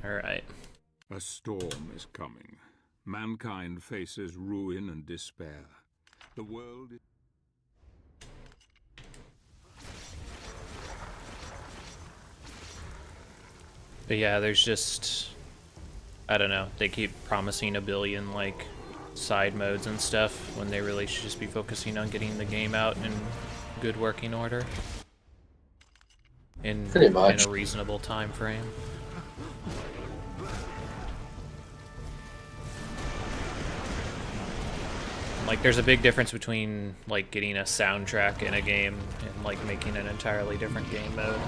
Alright. A storm is coming. Mankind faces ruin and despair. The world is... But yeah, there's just... I don't know. They keep promising a billion, like, side modes and stuff when they really should just be focusing on getting the game out in good working order. In a reasonable time frame. Like, there's a big difference between, like, getting a soundtrack in a game and, like, making an entirely different game mode.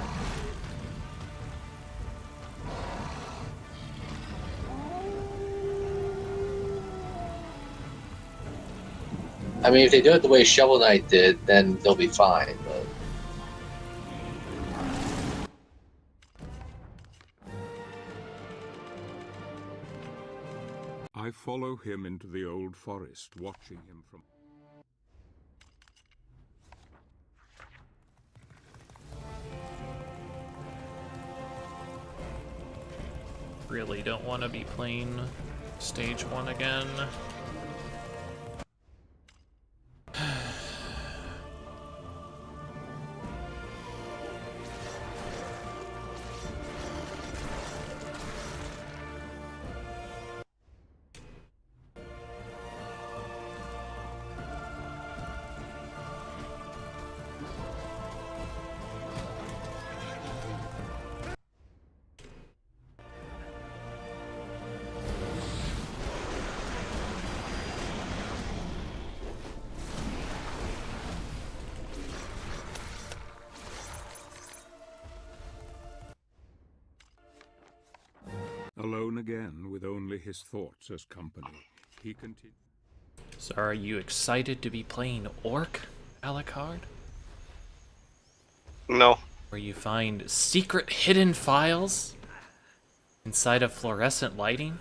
I mean, if they do it the way Shovel Knight did, then they'll be fine, but... I follow him into the old forest, watching him from... Really don't want to be playing stage 1 again. Alone again, with only his thoughts as company, he continued. So are you excited to be playing Orc, Alucard? No. Where you find secret hidden files inside of fluorescent lighting?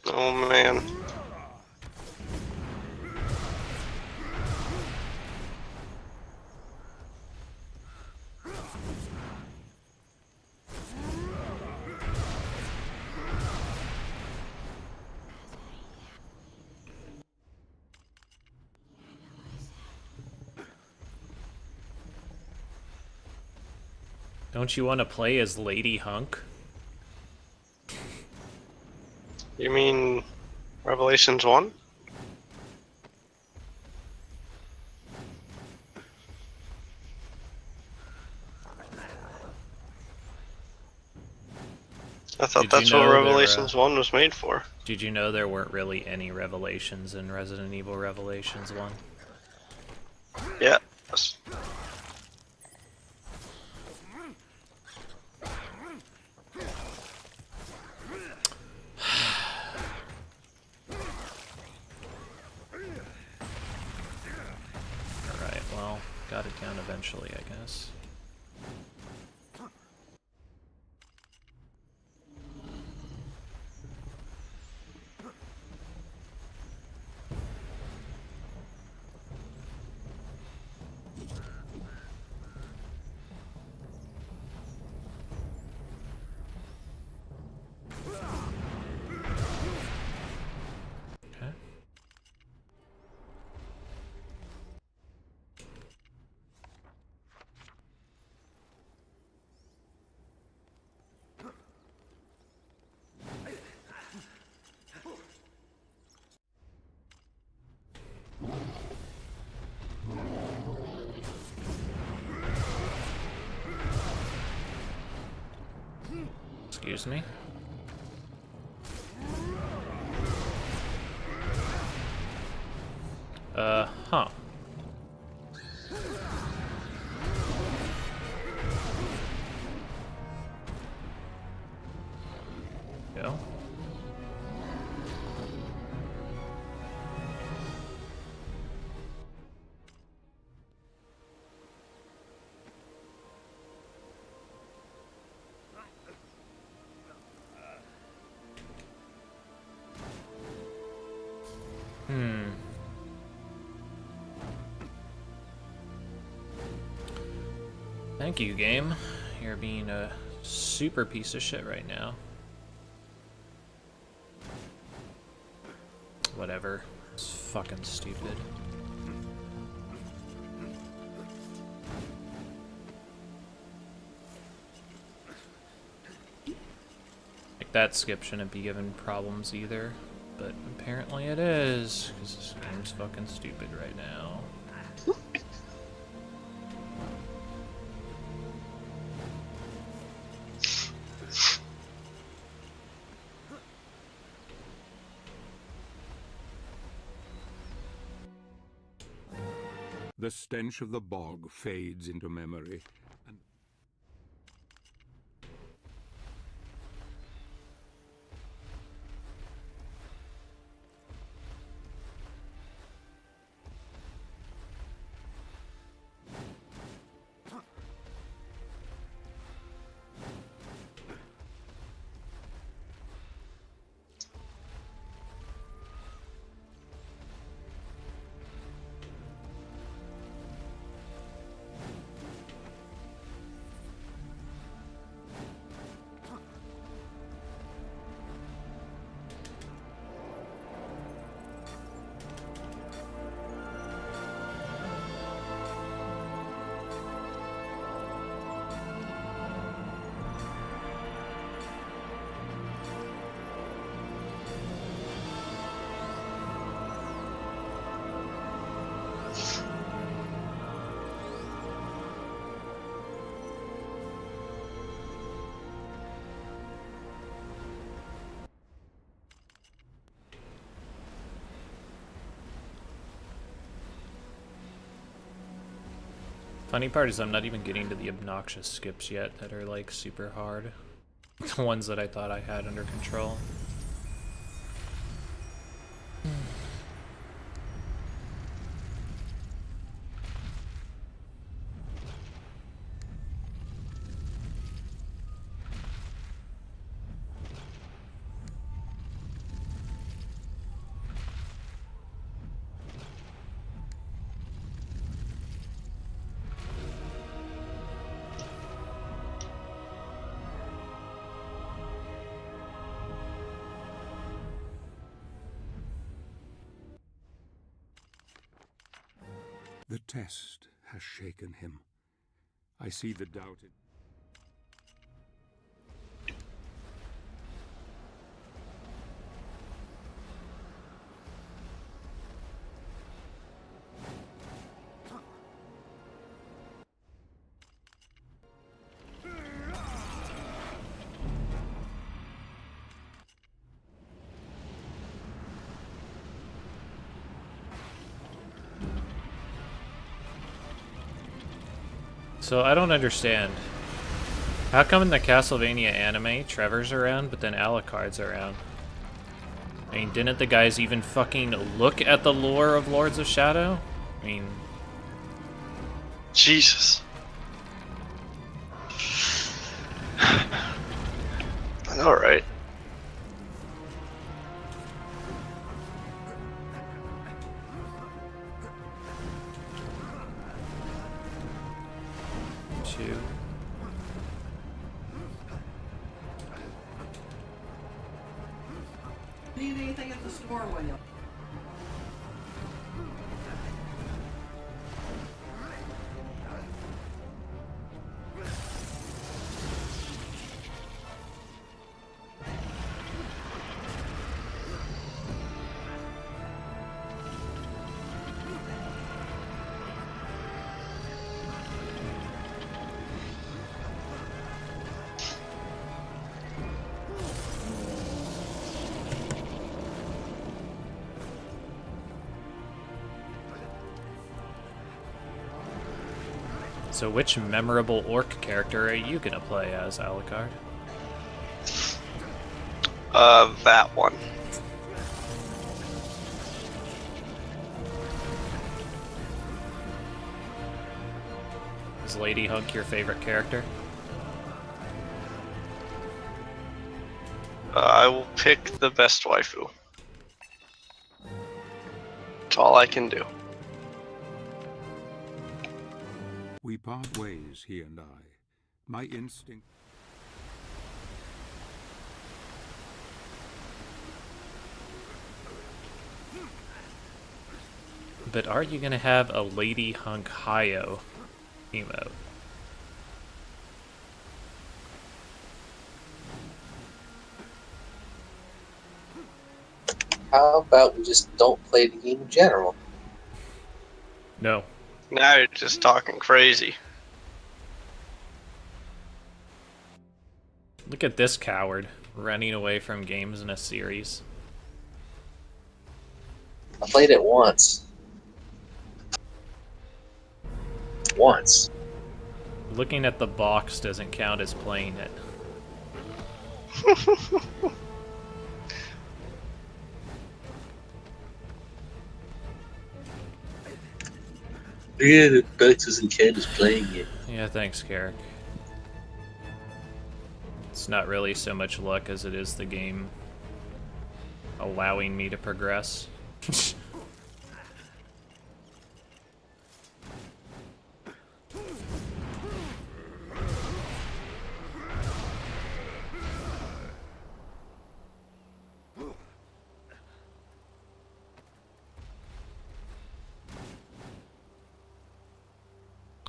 Oh man. Don't you want to play as Lady Hunk? You mean Revelations 1? I thought that's what Revelations 1 was made for. Did you know there weren't really any Revelations in Resident Evil Revelations 1? Yeah. Alright, well, got it down eventually, I guess. Excuse me. Huh. Go. Thank you, game. here being a super piece of shit right now. Whatever. It's fucking stupid. Like, that skip shouldn't be given problems either, but apparently it is, because this game's fucking stupid right now. The stench of the bog fades into memory, and Funny part is I'm not even getting to the obnoxious skips yet that are like super hard. The ones that I thought I had under control. the test has shaken him. I see the doubt in... So I don't understand. How come in the Castlevania anime, Trevor's around, but then Alucard's around? I mean, didn't the guys even fucking look at the lore of Lords of Shadow? I mean... Jesus. I know, right? Two. Need anything at the store, William? So which memorable orc character are you gonna play as, Alucard? That one. Is Lady Hunk your favorite character? I will pick the best waifu. That's all I can do. We part ways, he and I. My instinct. But are you gonna have a Lady Hunk Hayo emote? How about we just don't play the game in general? No. Now you're just talking crazy. Look at this coward running away from games in a series. I played it once. Once. Looking at the box doesn't count as playing it. Yeah, the Bertus and Ken is playing it. Yeah, thanks, Carrick. It's not really so much luck as it is the game allowing me to progress.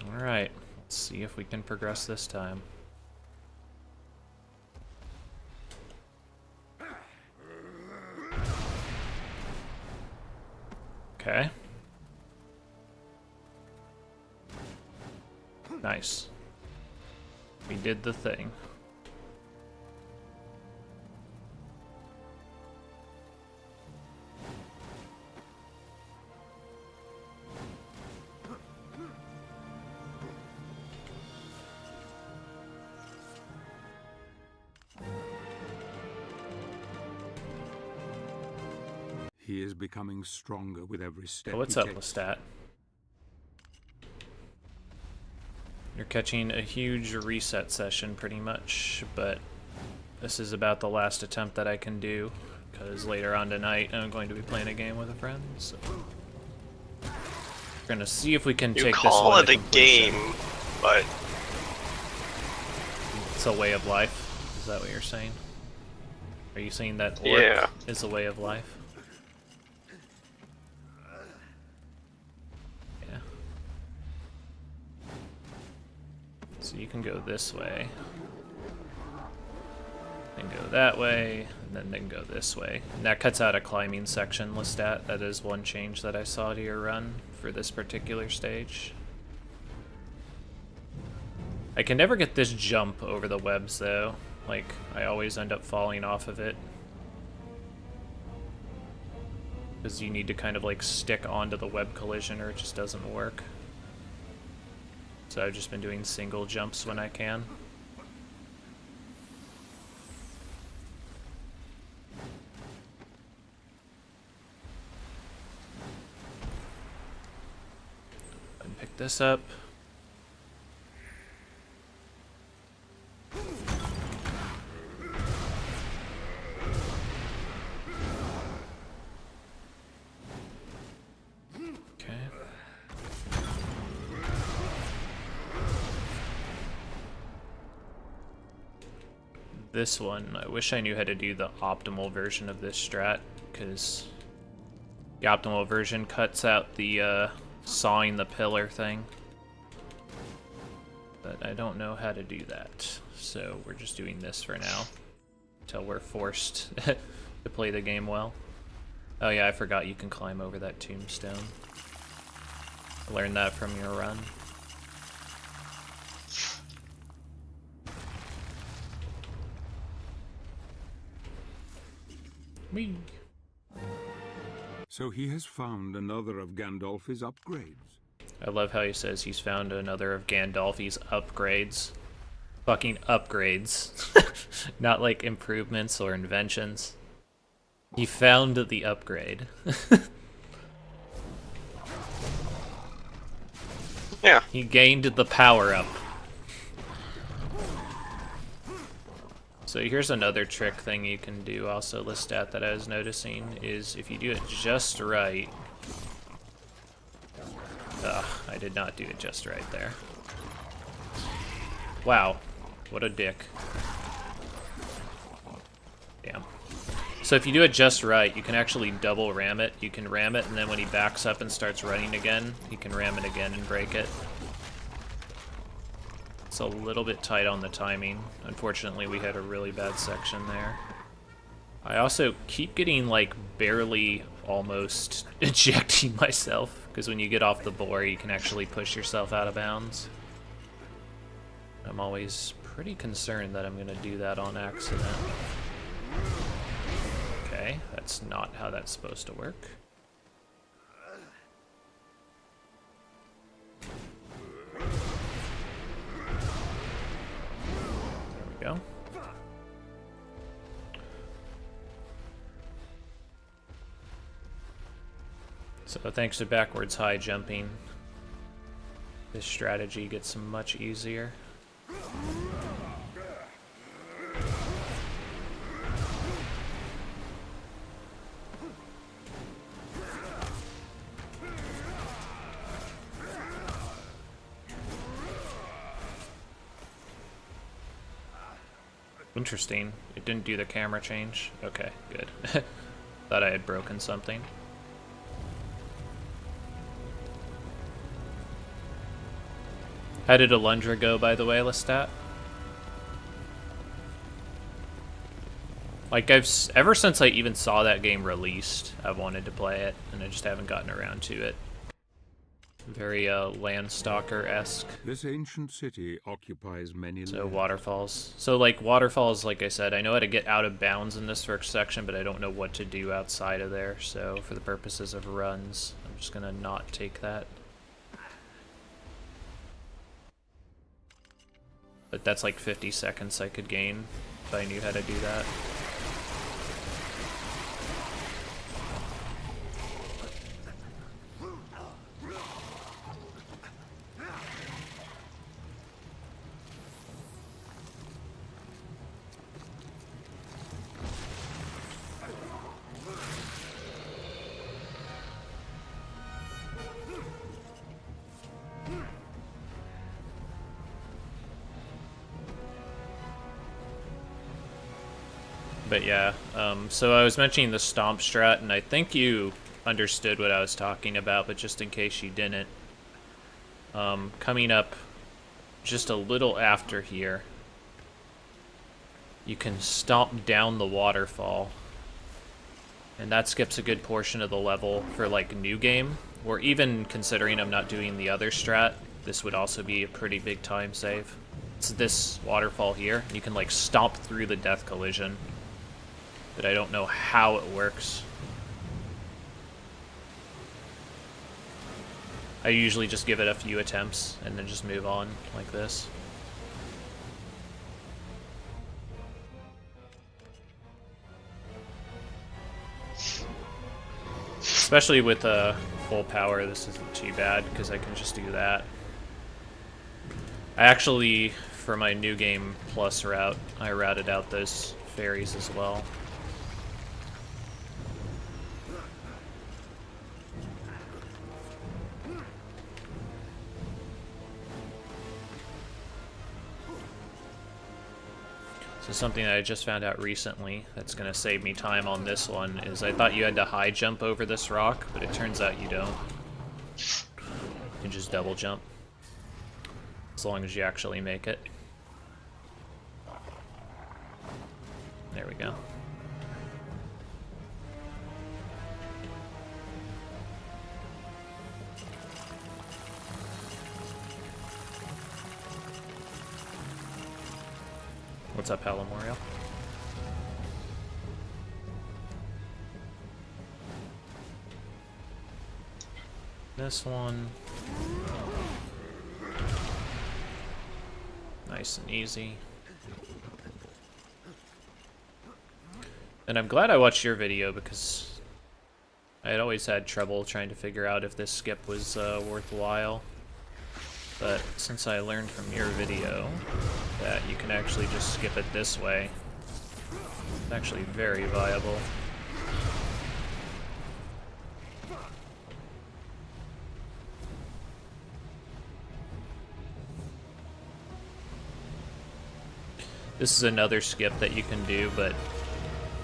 Alright, let's see if we can progress this time. Okay. Nice. We did the thing. He is becoming stronger with every step. Oh, what's he up, takes. Lestat? You're catching a huge reset session pretty much, but this is about the last attempt that I can do, because later on tonight I'm going to be playing a game with a friend, so we're gonna see if we can You take this call one it to a completion. game, but It's a way of life. Is that what you're saying? Are you saying that orc Yeah. is a way of life? Yeah. So you can go this way, then go that way, and then go this way. And that cuts out a climbing section, Lestat. That is one change that I saw to your run for this particular stage. I can never get this jump over the webs, though. Like, I always end up falling off of it. Because you need to kind of, like, stick onto the web collision or it just doesn't work. So I've just been doing single jumps when I can. And pick this up. Okay. This one, I wish I knew how to do the optimal version of this strat, because the optimal version cuts out the sawing the pillar thing. But I don't know how to do that, so we're just doing this for now, until we're forced to play the game well. Oh yeah, I forgot you can climb over that tombstone. I learned that from your run. Whee! So he has found another of Gandalf's upgrades. I love how he says he's found another of Gandalf's upgrades. Fucking upgrades. Not like improvements or inventions. He found the upgrade. yeah. He gained the power up. So here's another trick thing you can do also, Lestat, that I was noticing, is if you do it just right... Ugh, I did not do it just right there. Wow. What a dick. Damn. So if you do it just right, you can actually double ram it. You can ram it, and then when he backs up and starts running again, he can ram it again and break it. It's a little bit tight on the timing. Unfortunately, we had a really bad section there. I also keep getting, like, barely almost ejecting myself, because when you get off the board, you can actually push yourself out of bounds. I'm always pretty concerned that I'm going to do that on accident. Okay, that's not how that's supposed to work. There we go. So thanks to backwards high jumping, this strategy gets much easier. Interesting. It didn't do the camera change. Okay, good. Thought I had broken something. How did Alundra go, by the way, Lestat? Like, ever since I even saw that game released, I've wanted to play it, and I just haven't gotten around to it. Very, Landstalker-esque. This ancient city occupies many So, layers. waterfalls. So, like, waterfalls, like I said, I know how to get out of bounds in this first section, but I don't know what to do outside of there. So, for the purposes of runs, I'm just gonna not take that. But that's like 50 seconds I could gain if I knew how to do that. But yeah, so I was mentioning the stomp strat, and I think you understood what I was talking about, but just in case you didn't, coming up just a little after here, you can stomp down the waterfall, and that skips a good portion of the level for like new game, or even considering I'm not doing the other strat, this would also be a pretty big time save. It's this waterfall here. You can like stomp through the death collision, but I don't know how it works. I usually just give it a few attempts and then just move on like this. Especially with full power, this isn't too bad because I can just do that. I actually, for my new game plus route, I routed out those fairies as well. So something that I just found out recently that's going to save me time on this one is I thought you had to high jump over this rock, but it turns out you don't. You can just double jump, as long as you actually make it. There we go. What's up, Palamorial? This one. Nice and easy. And I'm glad I watched your video because I had always had trouble trying to figure out if this skip was worthwhile. But since I learned from your video that you can actually just skip it this way, it's actually very viable. This is another skip that you can do, but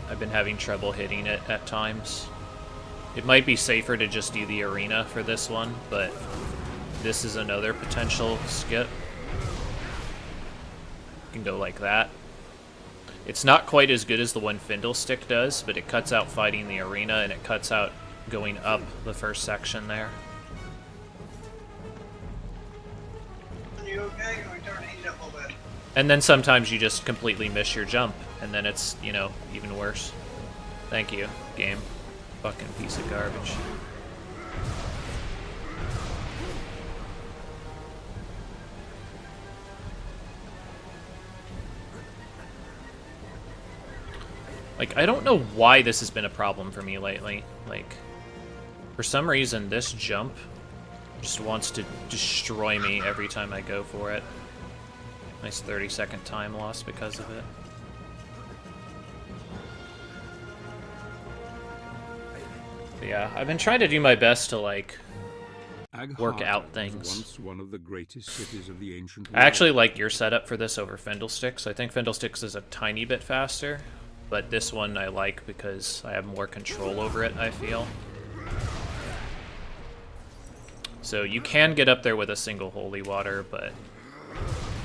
I've been having trouble hitting it at times. It might be safer to just do the arena for this one, but this is another potential skip. You can go like that. It's not quite as good as the one Fiddlestick does, but it cuts out fighting the arena, and it cuts out going up the first section there. Are you okay? Can we turn the heat up a little bit? And then sometimes you just completely miss your jump, and then it's, you know, even worse. Thank you, game. Fucking piece of garbage. Like, I don't know why this has been a problem for me lately. Like, for some reason, this jump just wants to destroy me every time I go for it. Nice 30-second time loss because of it. But yeah, I've been trying to do my best to, like, work out things. Once one of the greatest cities of the ancient I actually like your setup for this over Fiddlesticks. I think Fiddlesticks is a tiny bit faster, but this one I like because I have more control over it, I feel. So you can get up there with a single holy water, but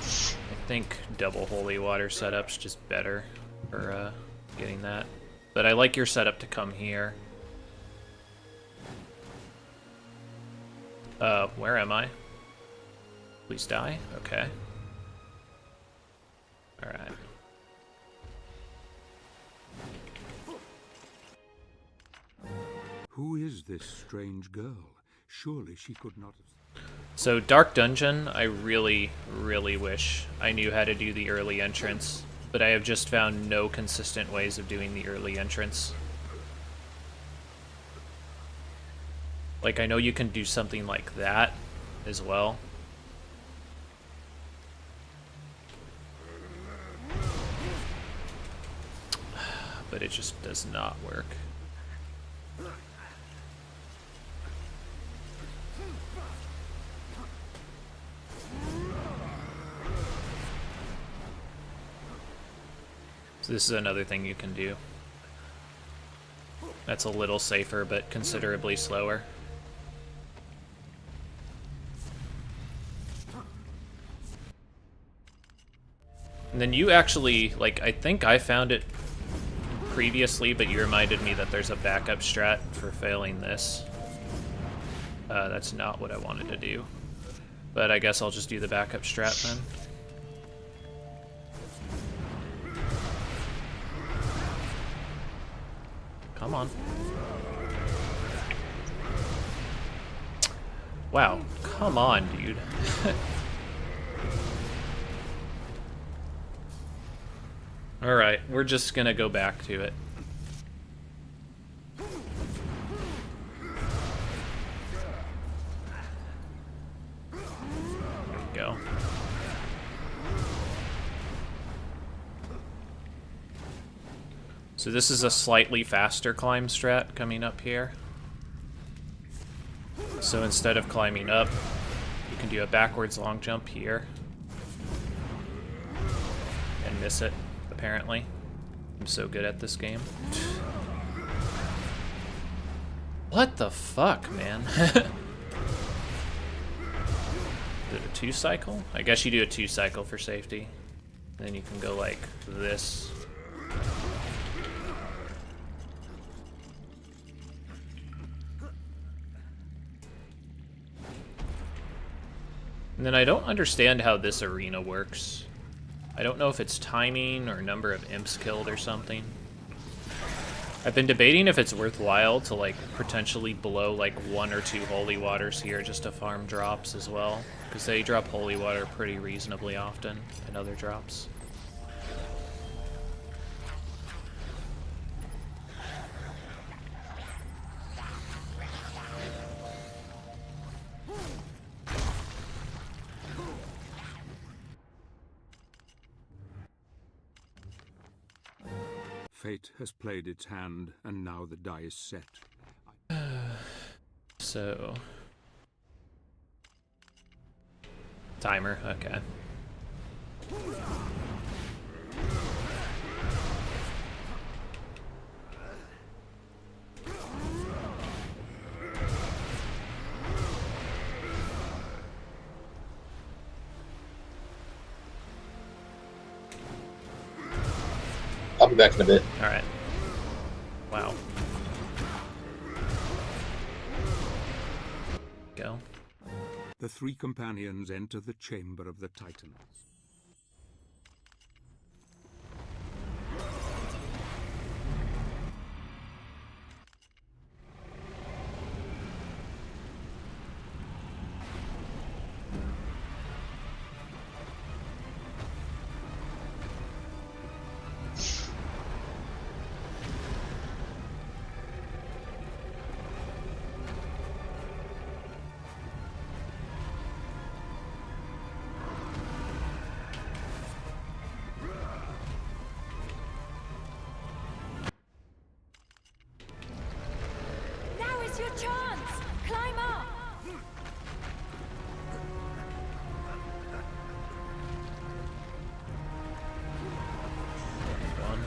I think double holy water setup's just better for getting that. But I like your setup to come here. Where am I? Please die? Okay. Alright. Who is this strange girl? Surely she could not have... So, Dark Dungeon, I really, really wish I knew how to do the early entrance, but I have just found no consistent ways of doing the early entrance. Like, I know you can do something like that as well. But it just does not work. So this is another thing you can do. That's a little safer, but considerably slower. And then you actually, like, I think I found it previously, but you reminded me that there's a backup strat for failing this. That's not what I wanted to do. But I guess I'll just do the backup strat then. Come on. Wow, come on, dude. Alright, we're just gonna go back to it. There we go. So this is a slightly faster climb strat coming up here. So instead of climbing up, you can do a backwards long jump here. And miss it, apparently. I'm so good at this game. What the fuck, man? Is it a 2-cycle? I guess you do a 2-cycle for safety. And then you can go like this. And then I don't understand how this arena works. I don't know if it's timing or number of imps killed or something. I've been debating if it's worthwhile to like potentially blow like 1 or 2 holy waters here just to farm drops as well, because they drop holy water pretty reasonably often in other drops. Fate has played its hand, and now the die is set. So... timer, okay. I'll be back in a bit. Alright. Wow. Go. The three companions enter the chamber of the Titans. Now is your chance! Climb up! One.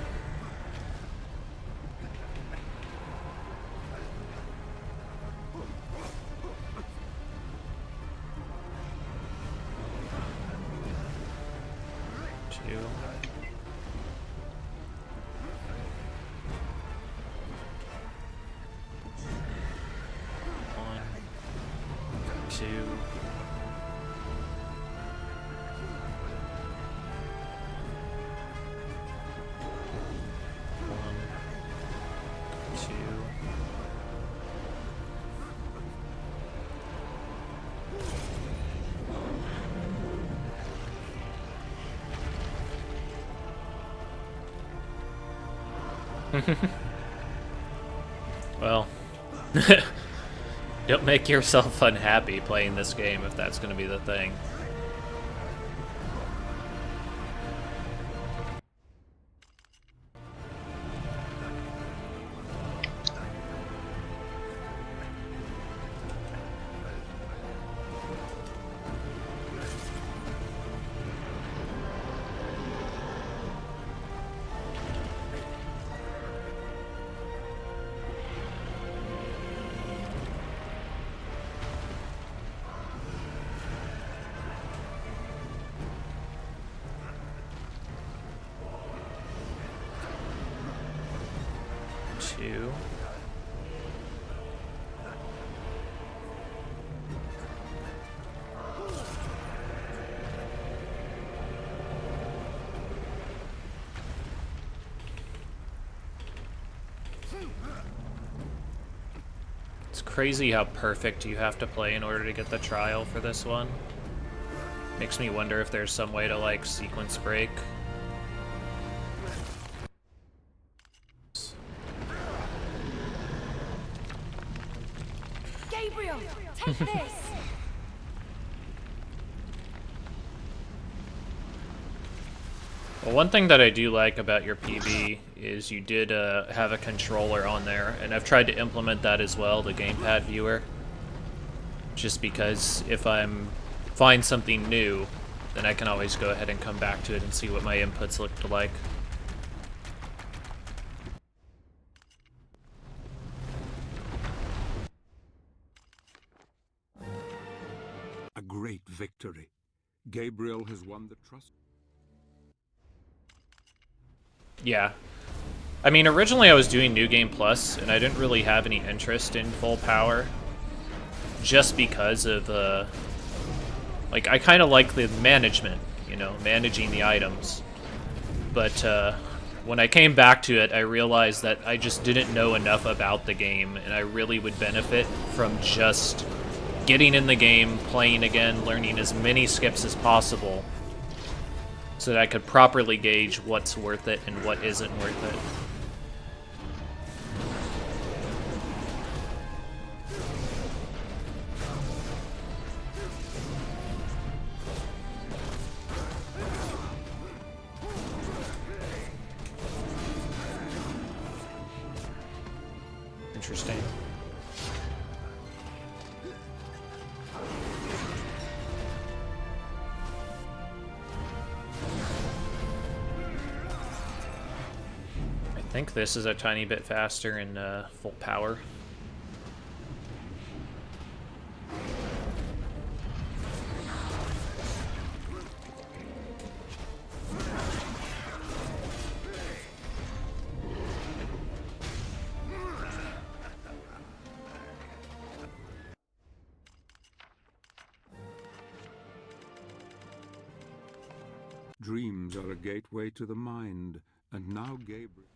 Two. One. Two. One. Two. Well, don't make yourself unhappy playing this game if that's going to be the thing. Two. It's crazy how perfect you have to play in order to get the trial for this one. Makes me wonder if there's some way to, like, sequence break. Gabriel, take this! Well, one thing that I do like about your PB is you did have a controller on there, and I've tried to implement that as well, the gamepad viewer. Just because if I'm find something new, then I can always go ahead and come back to it and see what my inputs looked like. A great victory. Gabriel has won the trust. Yeah. I mean, originally I was doing New Game Plus, and I didn't really have any interest in full power. Just because of, like, I kind of like the management, you know, managing the items. But, when I came back to it, I realized that I just didn't know enough about the game, and I really would benefit from just getting in the game, playing again, learning as many skips as possible, so that I could properly gauge what's worth it and what isn't worth it. Interesting. I think this is a tiny bit faster in full power. Dreams are a gateway to the mind, and now Gabriel...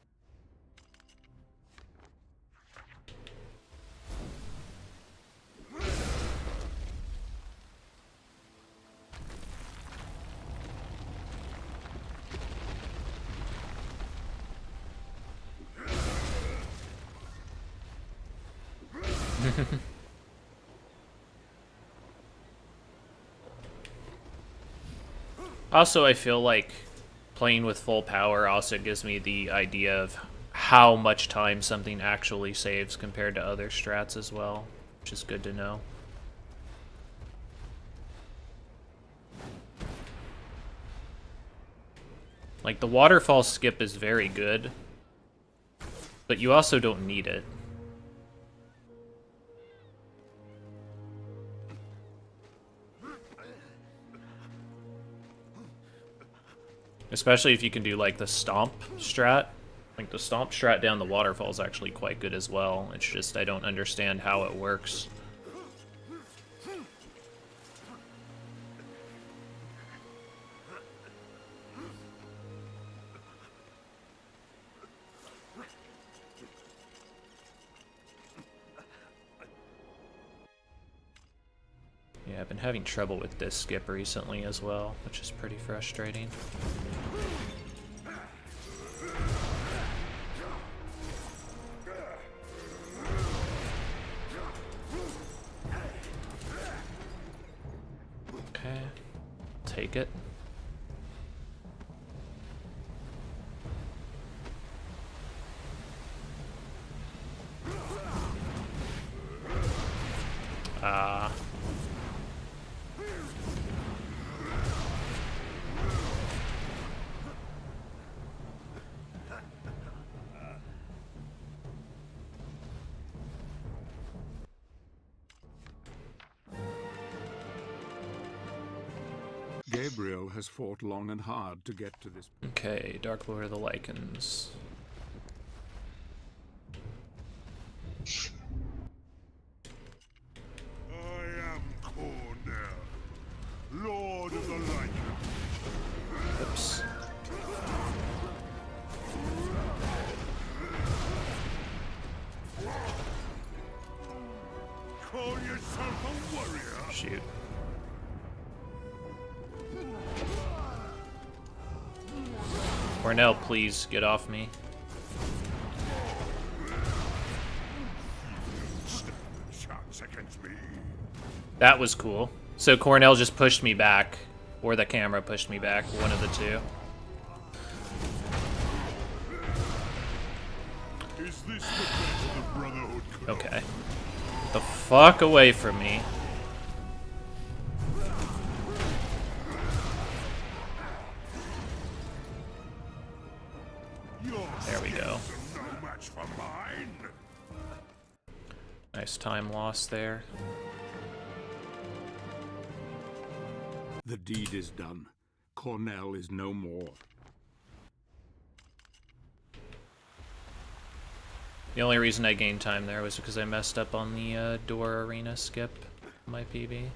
Also, I feel like playing with full power also gives me the idea of how much time something actually saves compared to other strats as well, which is good to know. Like, the waterfall skip is very good, but you also don't need it. Especially if you can do, like, the stomp strat. Like, the stomp strat down the waterfall is actually quite good as well. It's just I don't understand how it works. Yeah, I've been having trouble with this skip recently as well, which is pretty frustrating. Okay, take it. Gabriel has fought long and hard to get to this. Okay, Dark Lord of the Lycans. I am Cornell, Lord of the Lycans. Oops. Call yourself a warrior? Shoot. Cornell, please get off me. Chance against me. That was cool. So Cornell just pushed me back, or the camera pushed me back, one of the two. Is this the best the Brotherhood could Okay. The fuck away from me. There we go. no match for mine? Nice time loss there. The deed is done. Cornell is no more. The only reason I gained time there was because I messed up on the door arena skip on my PB.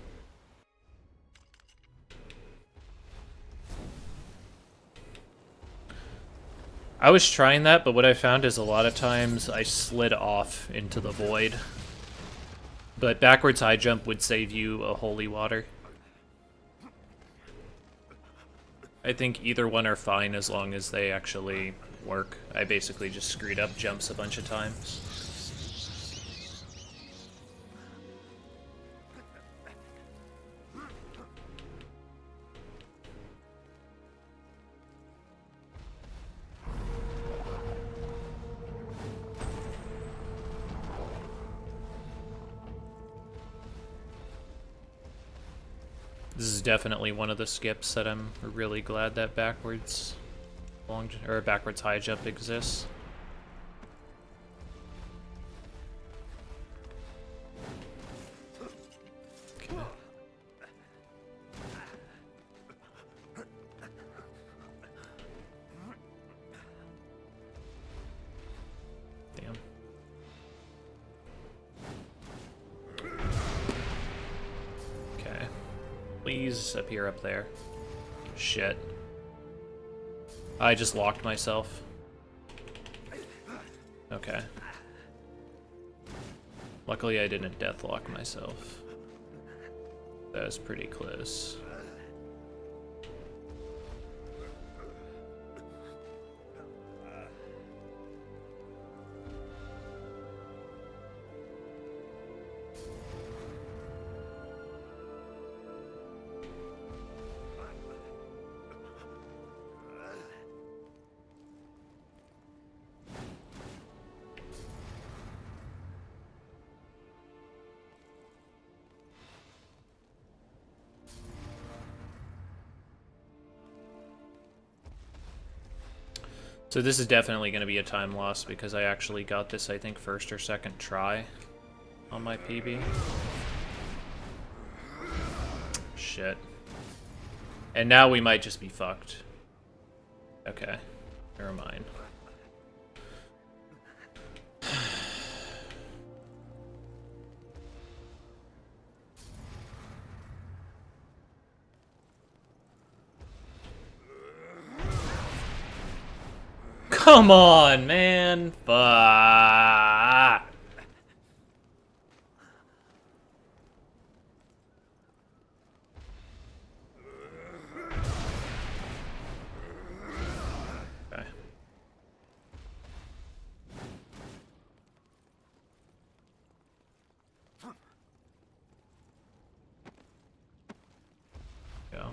I was trying that, but what I found is a lot of times I slid off into the void. But backwards high jump would save you a holy water. I think either one are fine as long as they actually work. I basically just screwed up jumps a bunch of times. This is definitely one of the skips that I'm really glad that backwards high jump exists. Okay. Damn. Okay. Please appear up there. Shit. I just locked myself. Okay. Luckily I didn't deathlock myself. That was pretty close. So this is definitely going to be a time loss because I actually got this, I think, first or second try on my PB. Shit. And now we might just be fucked. Okay. Never mind. Come on, man. Fuck. Okay. Go.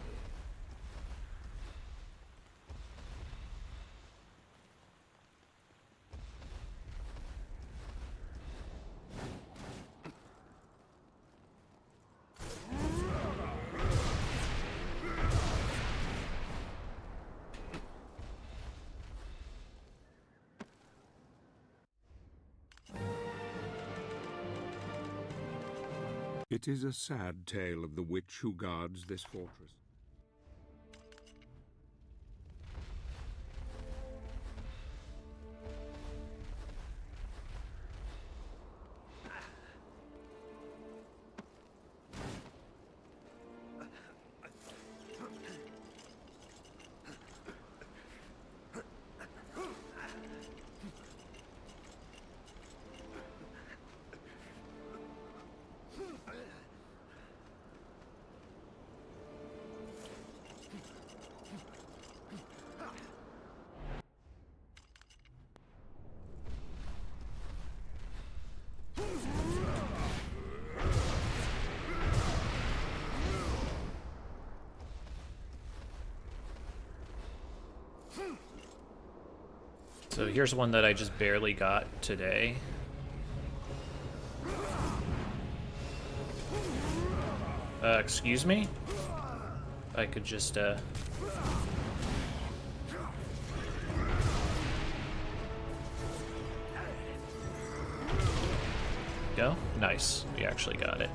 It is a sad tale of the witch who guards this fortress. So here's one that I just barely got today. Excuse me? I could just, Go? Nice. We actually got it.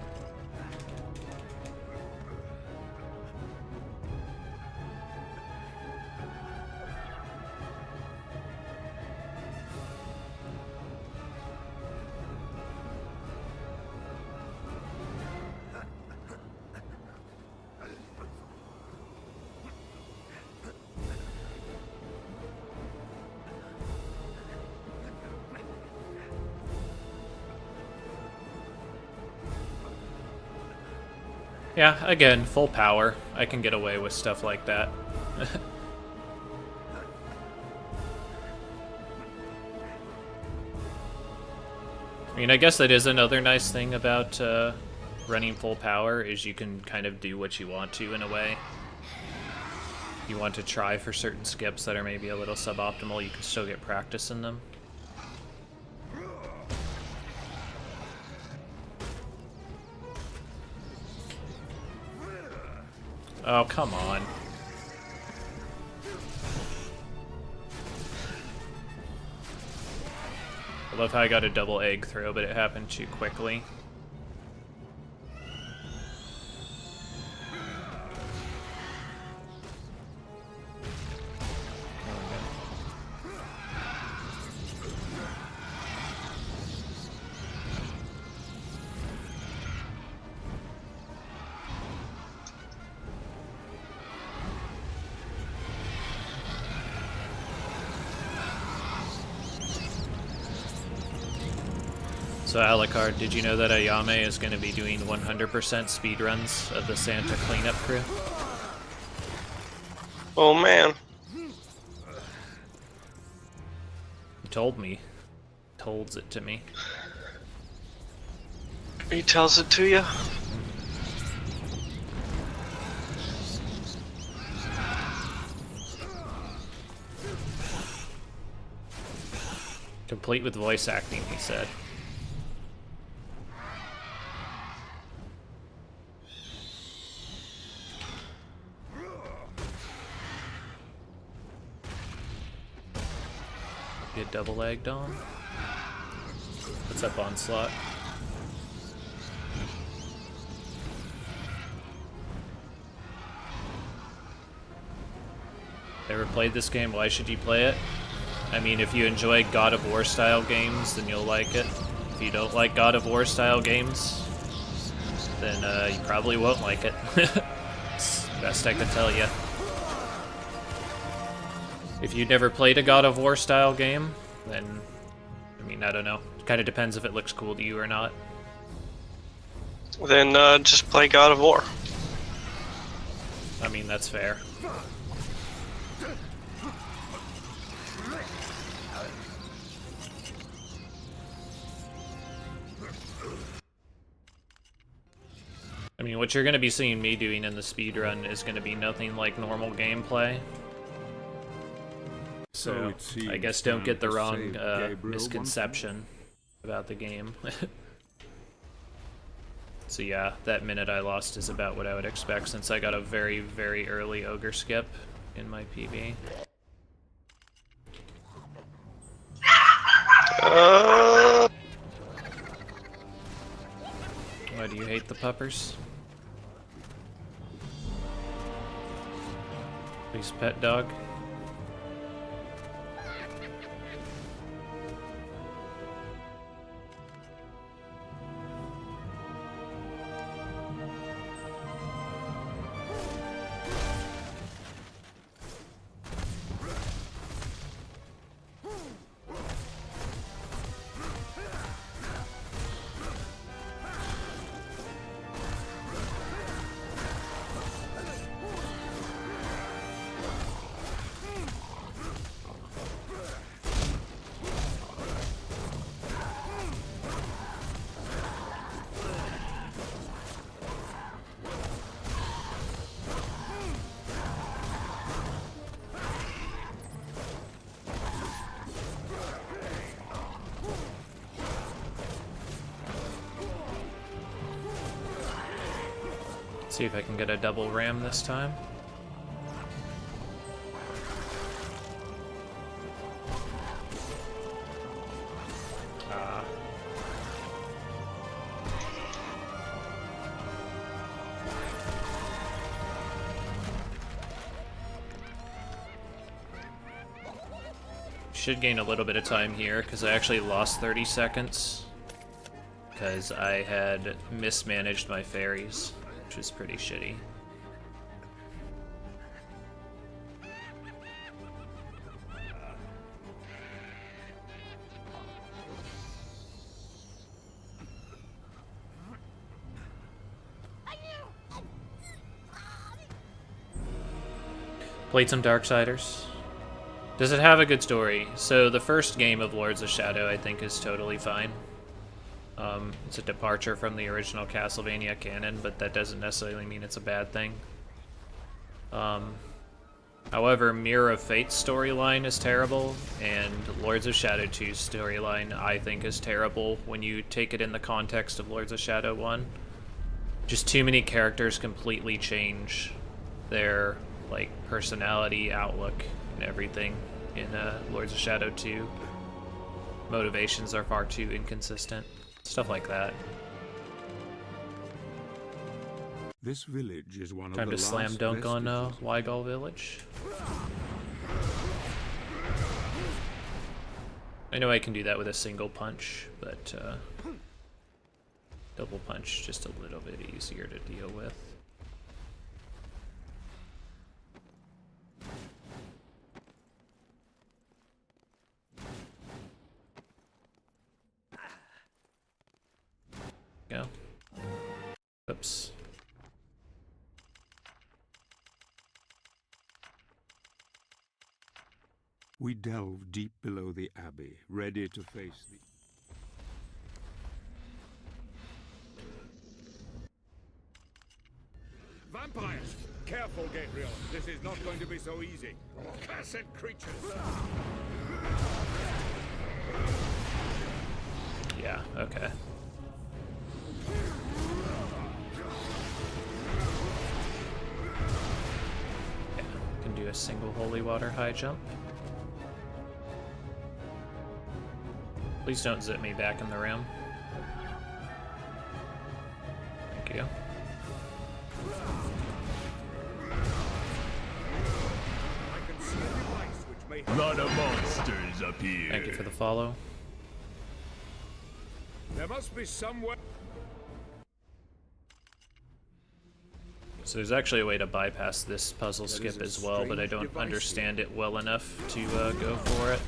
Yeah, again, full power. I can get away with stuff like that. I mean, I guess that is another nice thing about running full power, is you can kind of do what you want to in a way. You want to try for certain skips that are maybe a little suboptimal, you can still get practice in them. Oh, come on. I love how I got a double egg throw, but it happened too quickly. So Alucard, did you know that Ayame is going to be doing 100% speedruns of the Santa cleanup crew? Oh man. He told me. Tolds it to me. He tells it to you. Complete with voice acting, he said. Get double egged on. What's up, Onslaught? Ever played this game? Why should you play it? I mean, if you enjoy God of War style games, then you'll like it. If you don't like God of War style games, then you probably won't like it. It's the best I can tell you. If you've never played a God of War style game, then, I mean, I don't know. It kind of depends if it looks cool to you or not. Then just play God of War. I mean, that's fair. I mean, what you're going to be seeing me doing in the speedrun is going to be nothing like normal gameplay. So, I guess don't get the wrong misconception about the game. So yeah, that minute I lost is about what I would expect since I got a very, very early ogre skip in my PB. Why do you hate the puppers? Please, pet dog. See if I can get a double ram this time. Should gain a little bit of time here because I actually lost 30 seconds because I had mismanaged my fairies, which is pretty shitty. Played some Darksiders. Does it have a good story? So the first game of Lords of Shadow I think is totally fine. It's a departure from the original Castlevania canon, but that doesn't necessarily mean it's a bad thing. However, Mirror of Fate's storyline is terrible, and Lords of Shadow 2's storyline I think is terrible when you take it in the context of Lords of Shadow 1. Just too many characters completely change their like personality, outlook, and everything in Lords of Shadow 2. Motivations are far too inconsistent. Stuff like that. This village is one Time of to the slam last dunk on vestiges. Weigall Village. I know I can do that with a single punch, but double punch just a little bit easier to deal with. go. Oops. We delve deep below the abbey, ready to face the... Vampires! Careful, Gabriel. This is not going to be so easy. Cursed creatures! Yeah, okay. Yeah, can do a single holy water high jump. Please don't zip me back in the rim. Thank you. Lot of monsters up here. Thank you for the follow. There must be some way. So there's actually a way to bypass this puzzle That skip is a as well, but I strange don't device understand it well enough to go for it.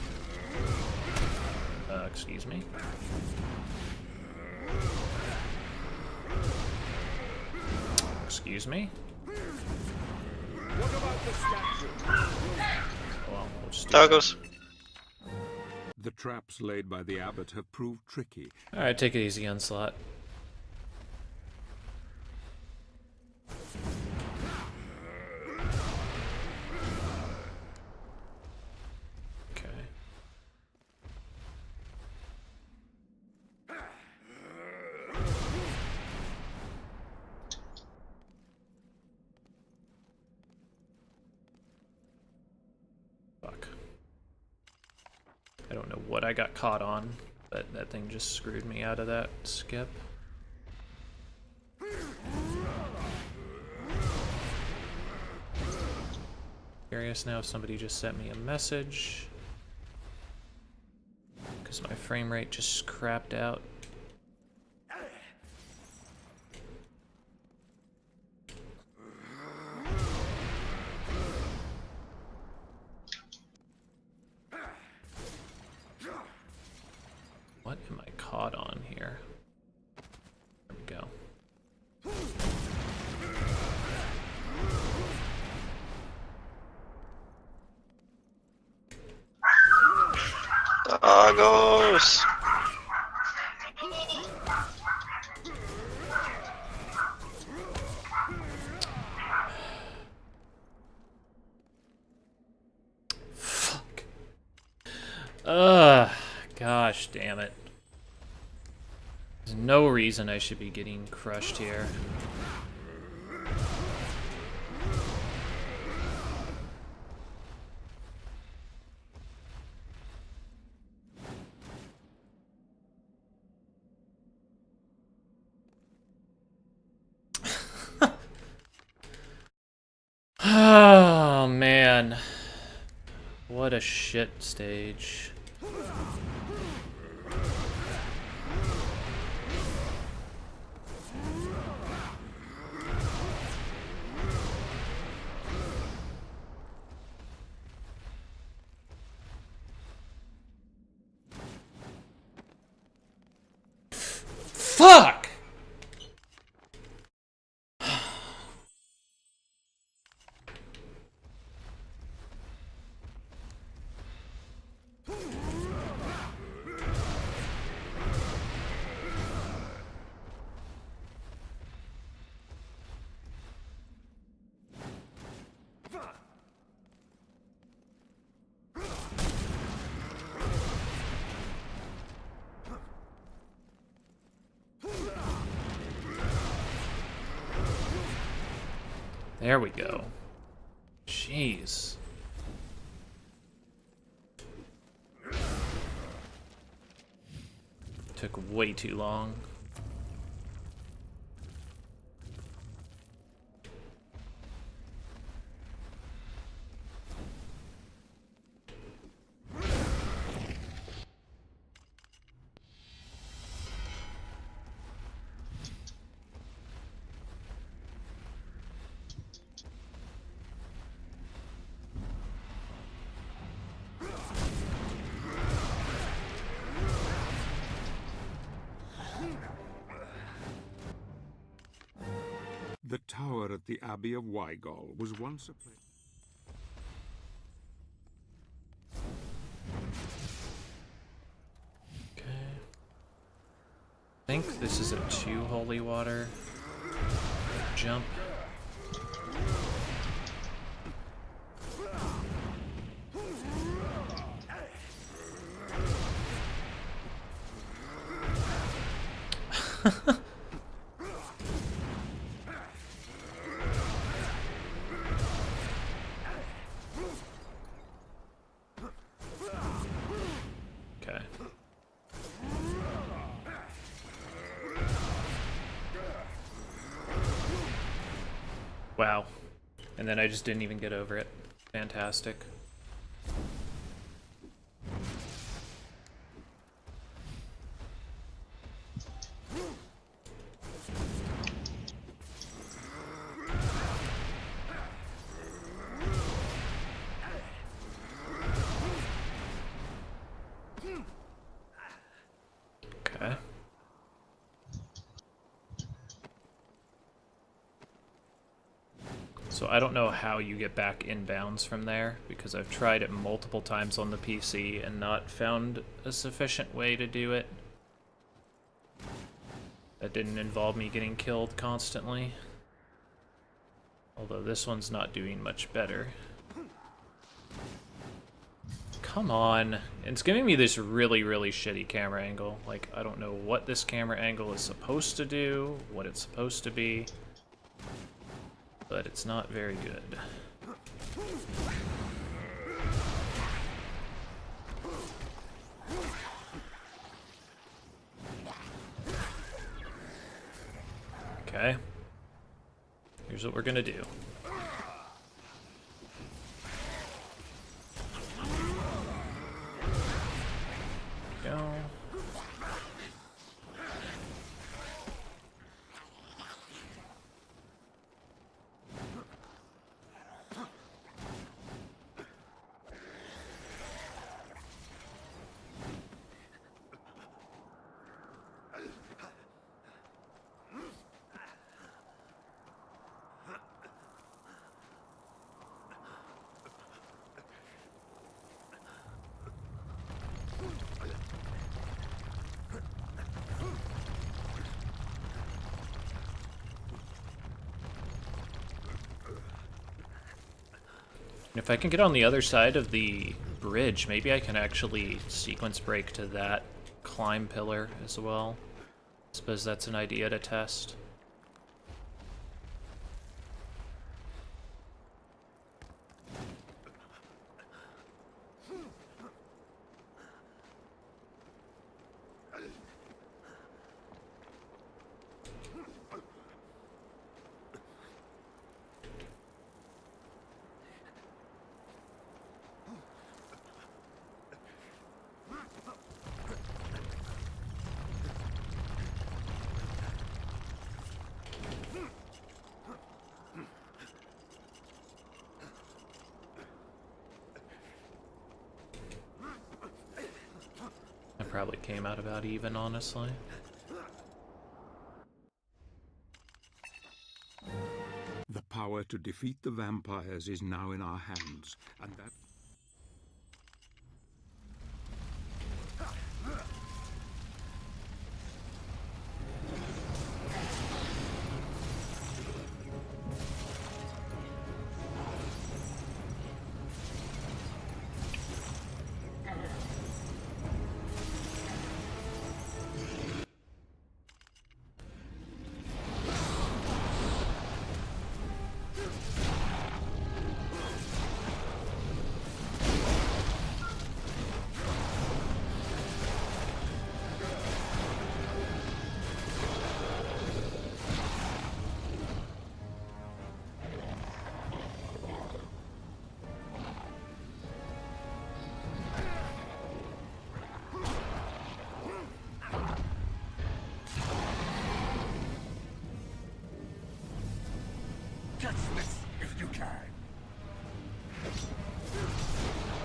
Excuse me. Excuse me? What about the statue? Well, we'll just do There it that. goes. The traps laid by the abbot have proved tricky. Alright, take it easy, Onslaught. Okay. Fuck. I don't know what I got caught on, but that thing just screwed me out of that skip. Curious now if somebody just sent me a message. Because my frame rate just crapped out. What am I caught on here? There we go. Doggos! Fuck. Ugh. Gosh damn it. There's no reason I should be getting crushed here. Oh man. What a shit stage. Fuck! There we go. Jeez. Took way too long. The tower at the Abbey of Wygol was once a place. Okay. I think this is a 2 holy water jump. Okay. Wow. And then I just didn't even get over it. Fantastic. Okay. So I don't know how you get back inbounds from there, because I've tried it multiple times on the PC and not found a sufficient way to do it. That didn't involve me getting killed constantly. Although this one's not doing much better. Come on. It's giving me this really, really shitty camera angle. Like, I don't know what this camera angle is supposed to do, what it's supposed to be, but it's not very good. Okay. Here's what we're gonna do. Go. If I can get on the other side of the bridge, maybe I can actually sequence break to that climb pillar as well. I suppose that's an idea to test. Probably came out about even, honestly. The power to defeat the vampires is now in our hands, and that...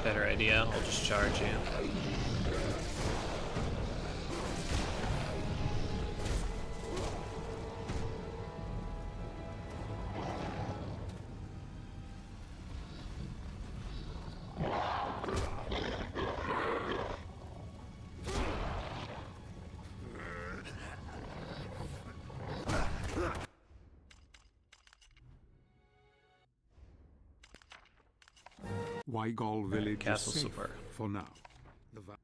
Better idea, I'll just charge you. Wygol village Castle is safe Sewer. for now. The va-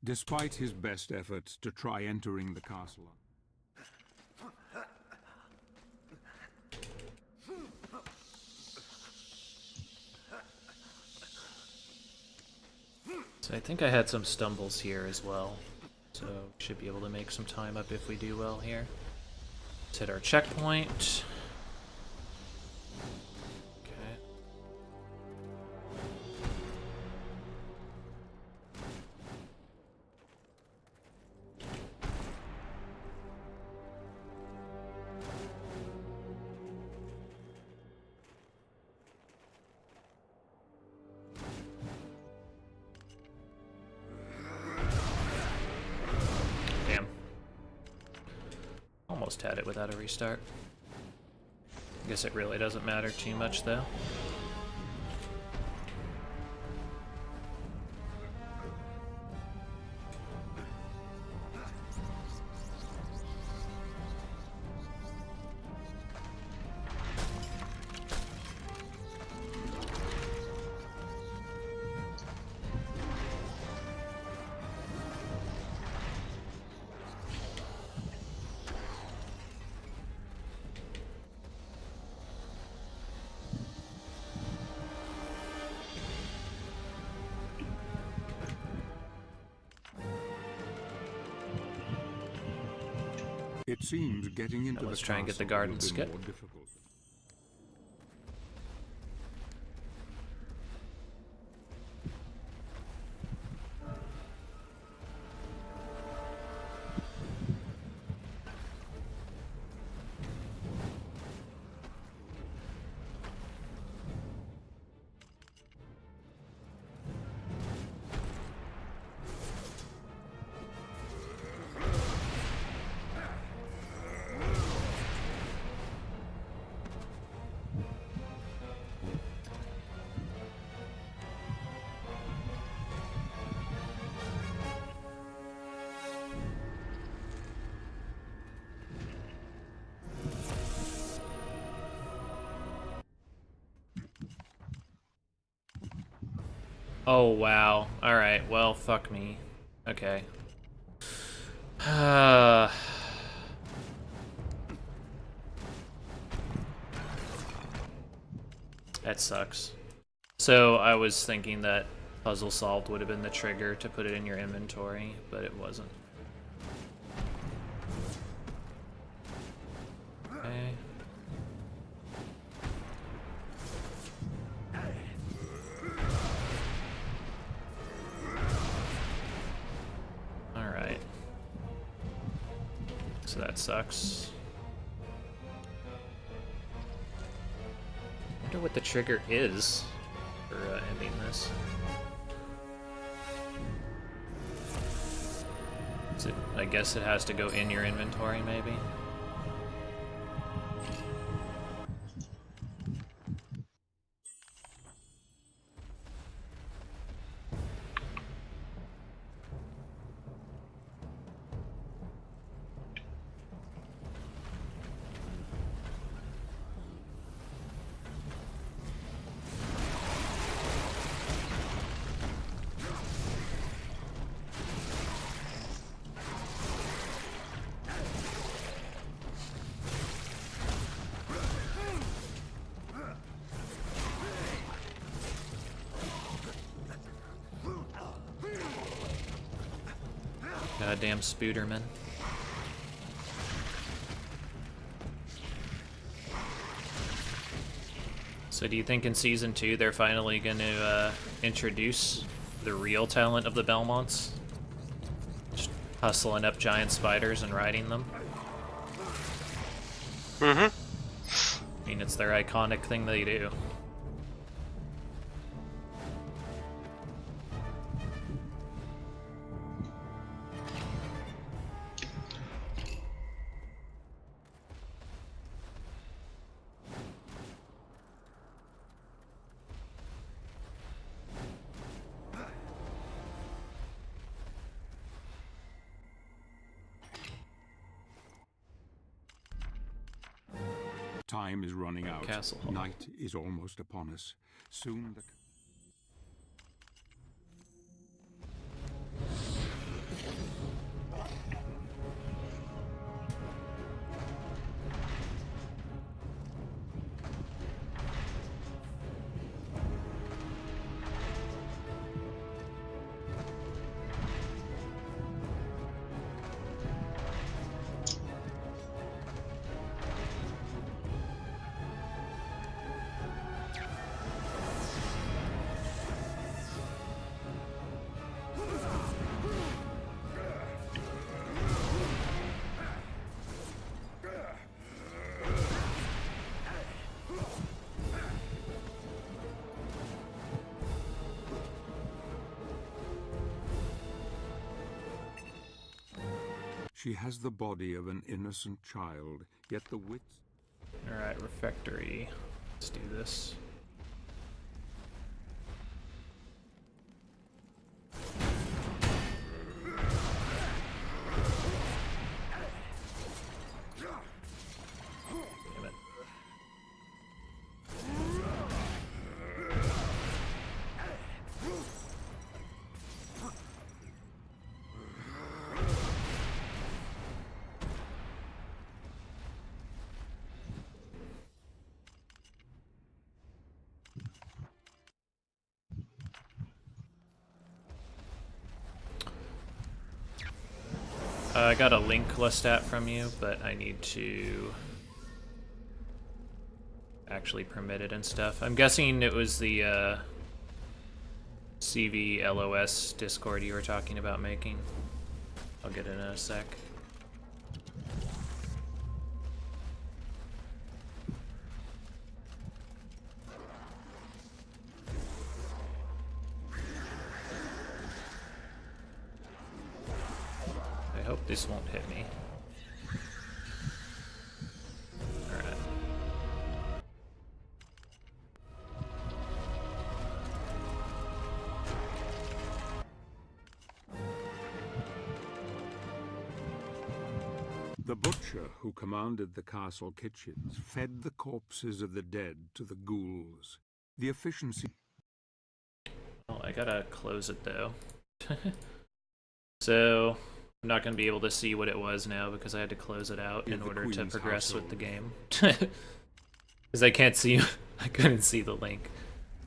Despite his best efforts to try entering the castle, So I think I had some stumbles here as well. So should be able to make some time up if we do well here. Let's hit our checkpoint. Okay. Damn. Almost had it without a restart. Guess it really doesn't matter too much though. it seems getting into let's the try and get the castle garden will be skip. more difficult. Oh wow. Alright, well fuck me. Okay. That sucks. So I was thinking that puzzle solved would have been the trigger to put it in your inventory, but it wasn't. Okay. Alright. So that sucks. I wonder what the trigger is for ending this. Is it, I guess it has to go in your inventory, maybe? Goddamn Spooderman. So do you think in Season 2 they're finally going to introduce the real talent of the Belmonts? Just hustling up giant spiders and riding them? Mm-hmm. I mean, it's their iconic thing they do. Time is running out. Castle Hall. Night is almost upon us. Soon the... She has the body of an innocent child, yet the wits... Alright, refectory. Let's do this. Damn it. I got a link Lestat from you, but I need to actually permit it and stuff. I'm guessing it was the CV LOS Discord you were talking about making. I'll get it in a sec. I hope this won't hit me. Alright. The butcher who commanded the castle kitchens fed the corpses of the dead to the ghouls. The efficiency... Oh, I gotta close it though. So, I'm not gonna be able to see what it was now because I had to close it out in order to progress with the game. Because I can't see, I couldn't see the link.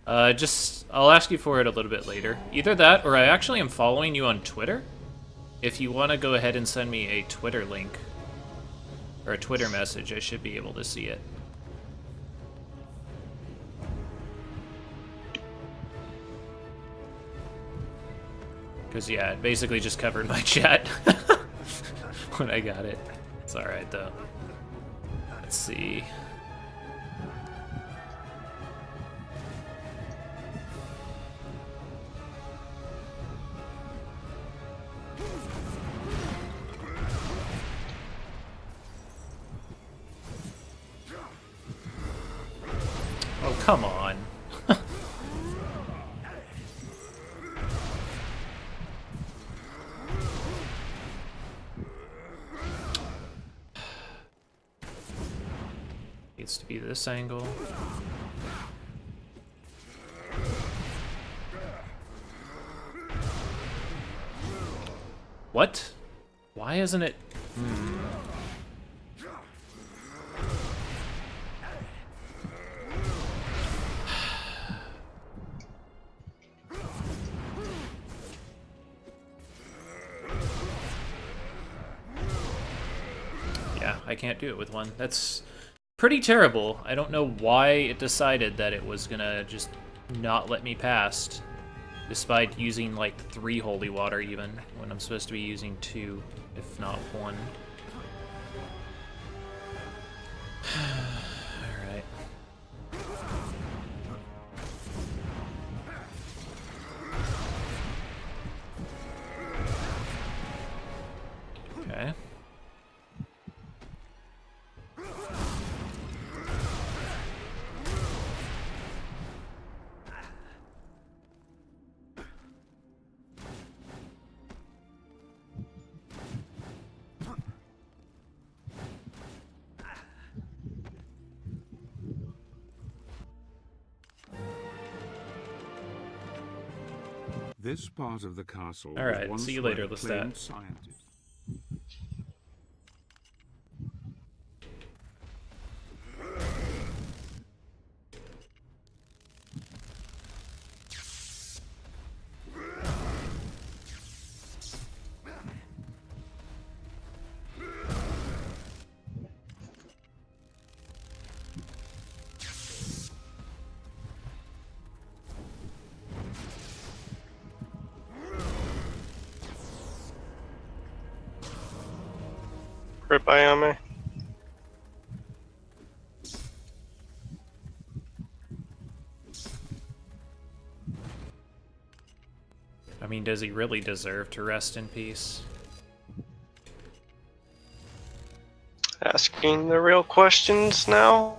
I'll ask you for it a little bit later. Either that, or I actually am following you on Twitter. If you want to go ahead and send me a Twitter link, or a Twitter message, I should be able to see it. Because, yeah, it basically just covered my chat when I got it. It's alright, though. Let's see. Oh, come on. Needs to be this angle. What? Why isn't it? Yeah, I can't do it with one. That's pretty terrible. I don't know why it decided that it was gonna just not let me past, despite using like 3 holy water even, when I'm supposed to be using 2, if not 1. Alright. Okay. This part of the castle All right, was once see you where later, Lestat. acclaimed scientists. Rip Ayame. I mean, does he really deserve to rest in peace? Asking the real questions now.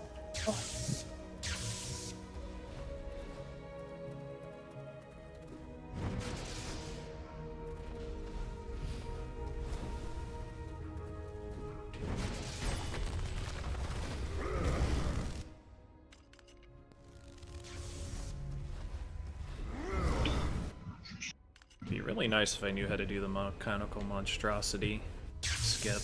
It'd be really nice if I knew how to do the mechanical monstrosity skip.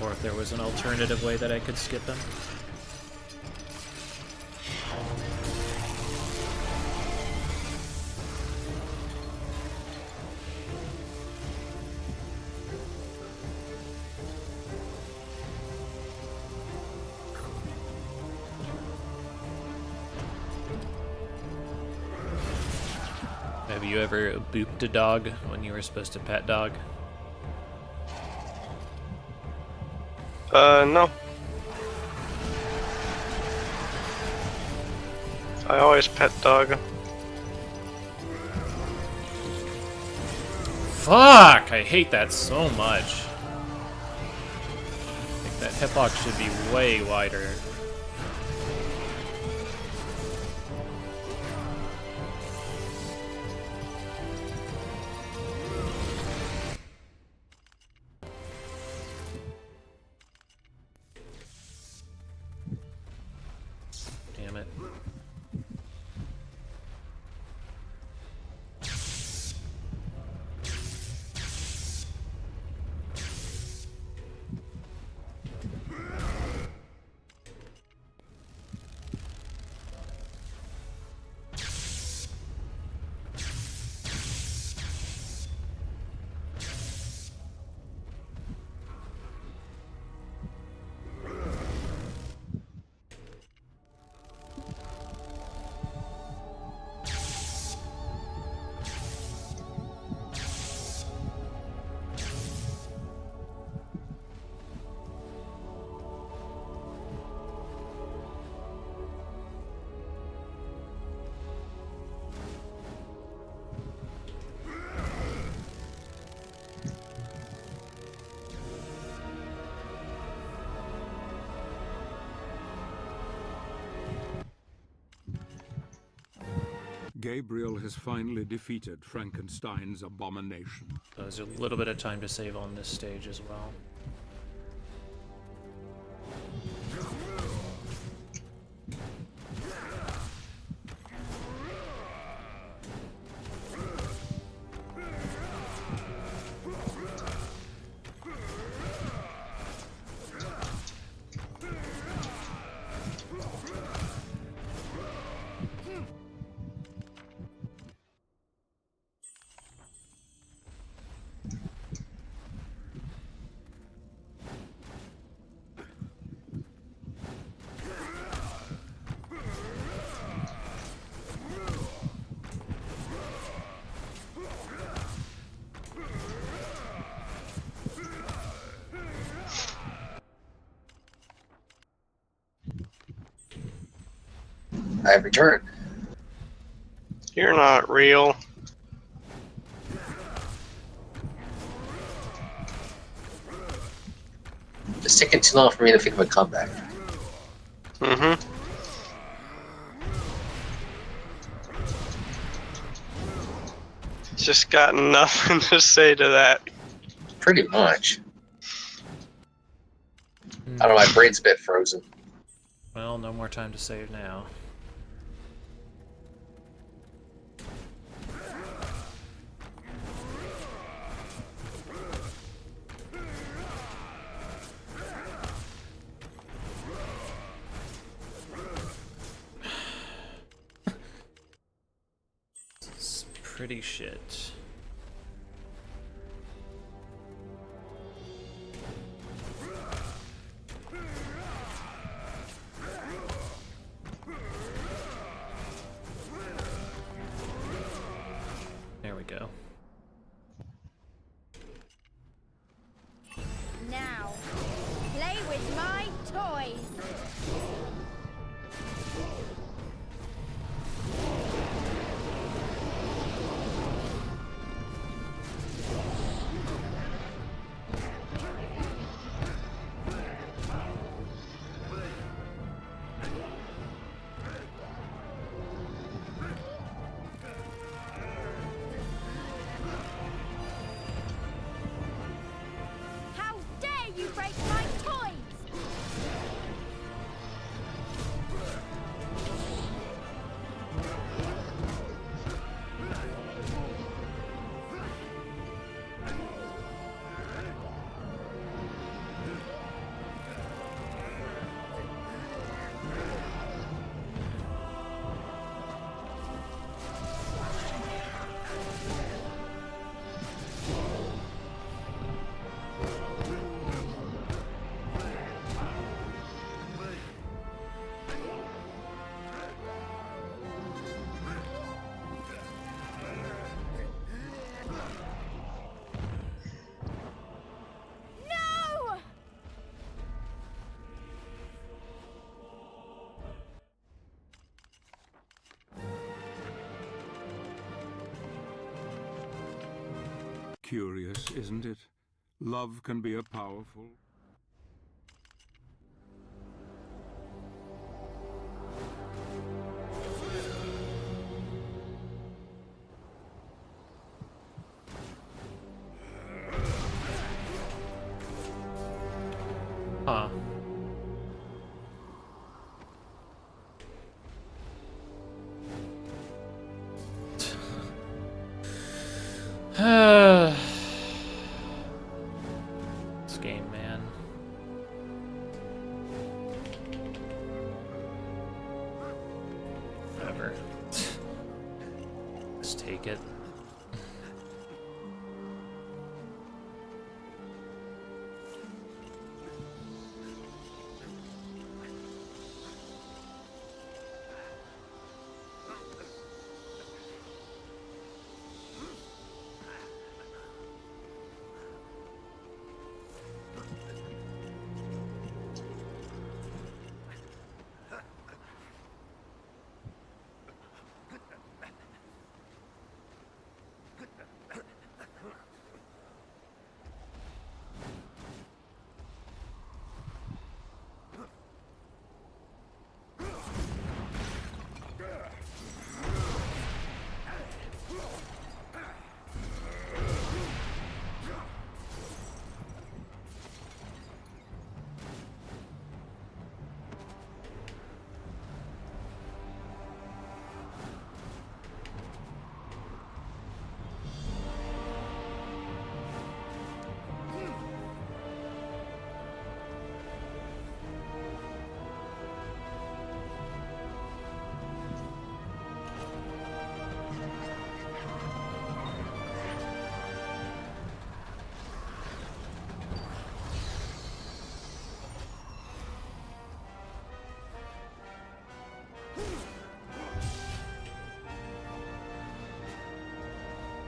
Or if there was an alternative way that I could skip him. Have you ever booped a dog when you were supposed to pet dog? No. I always pet dog. Fuck! I hate that so much. I think that hitbox should be way wider. Damn it. Gabriel has finally defeated Frankenstein's abomination. So there's a little bit of time to save on this stage as well. I have returned. You're not real. It's taking too long for me to think of a comeback. Mm-hmm. Just got nothing to say to that. Pretty much. I don't know, my brain's a bit frozen. Well, no more time to save now. This is pretty shit. There we go. Now, play with my toys. How dare you break my toys! No! Curious, isn't it? Love can be a powerful... Huh. This game, man. Whatever. Just take it.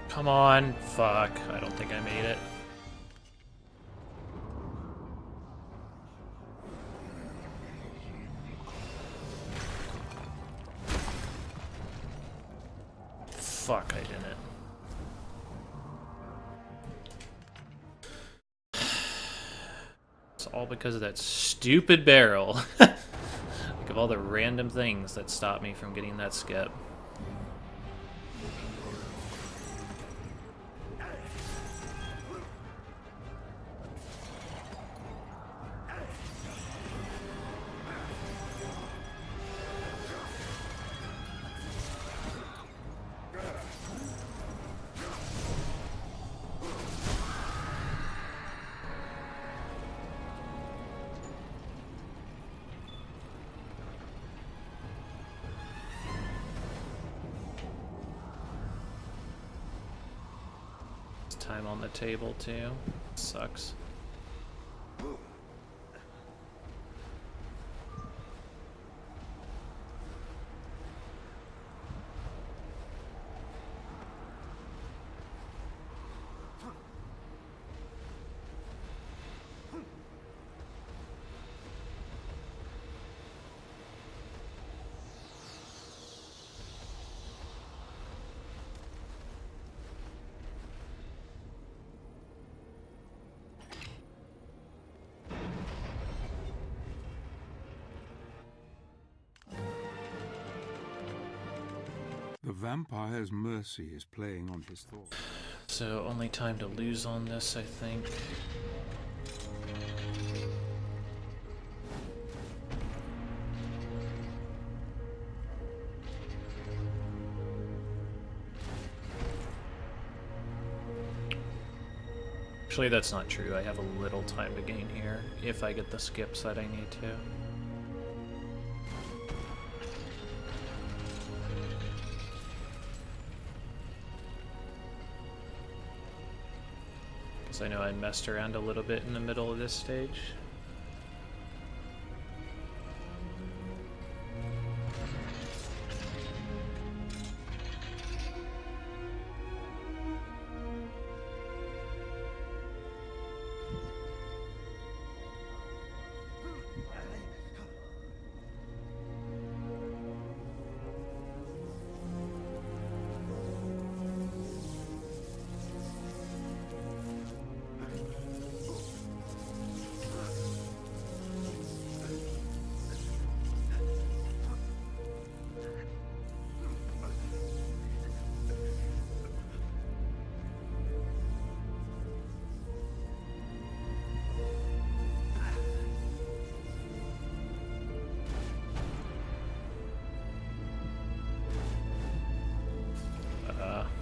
Come on. Fuck. I don't think I made it. Fuck, I didn't. It's all because of that stupid barrel. Like, of all the random things that stopped me from getting that skip. time on the table too. Sucks. The vampire's mercy is playing on his thoughts. So only time to lose on this, I think. Actually, that's not true. I have a little time to gain here if I get the skips that I need to. I know I messed around a little bit in the middle of this stage.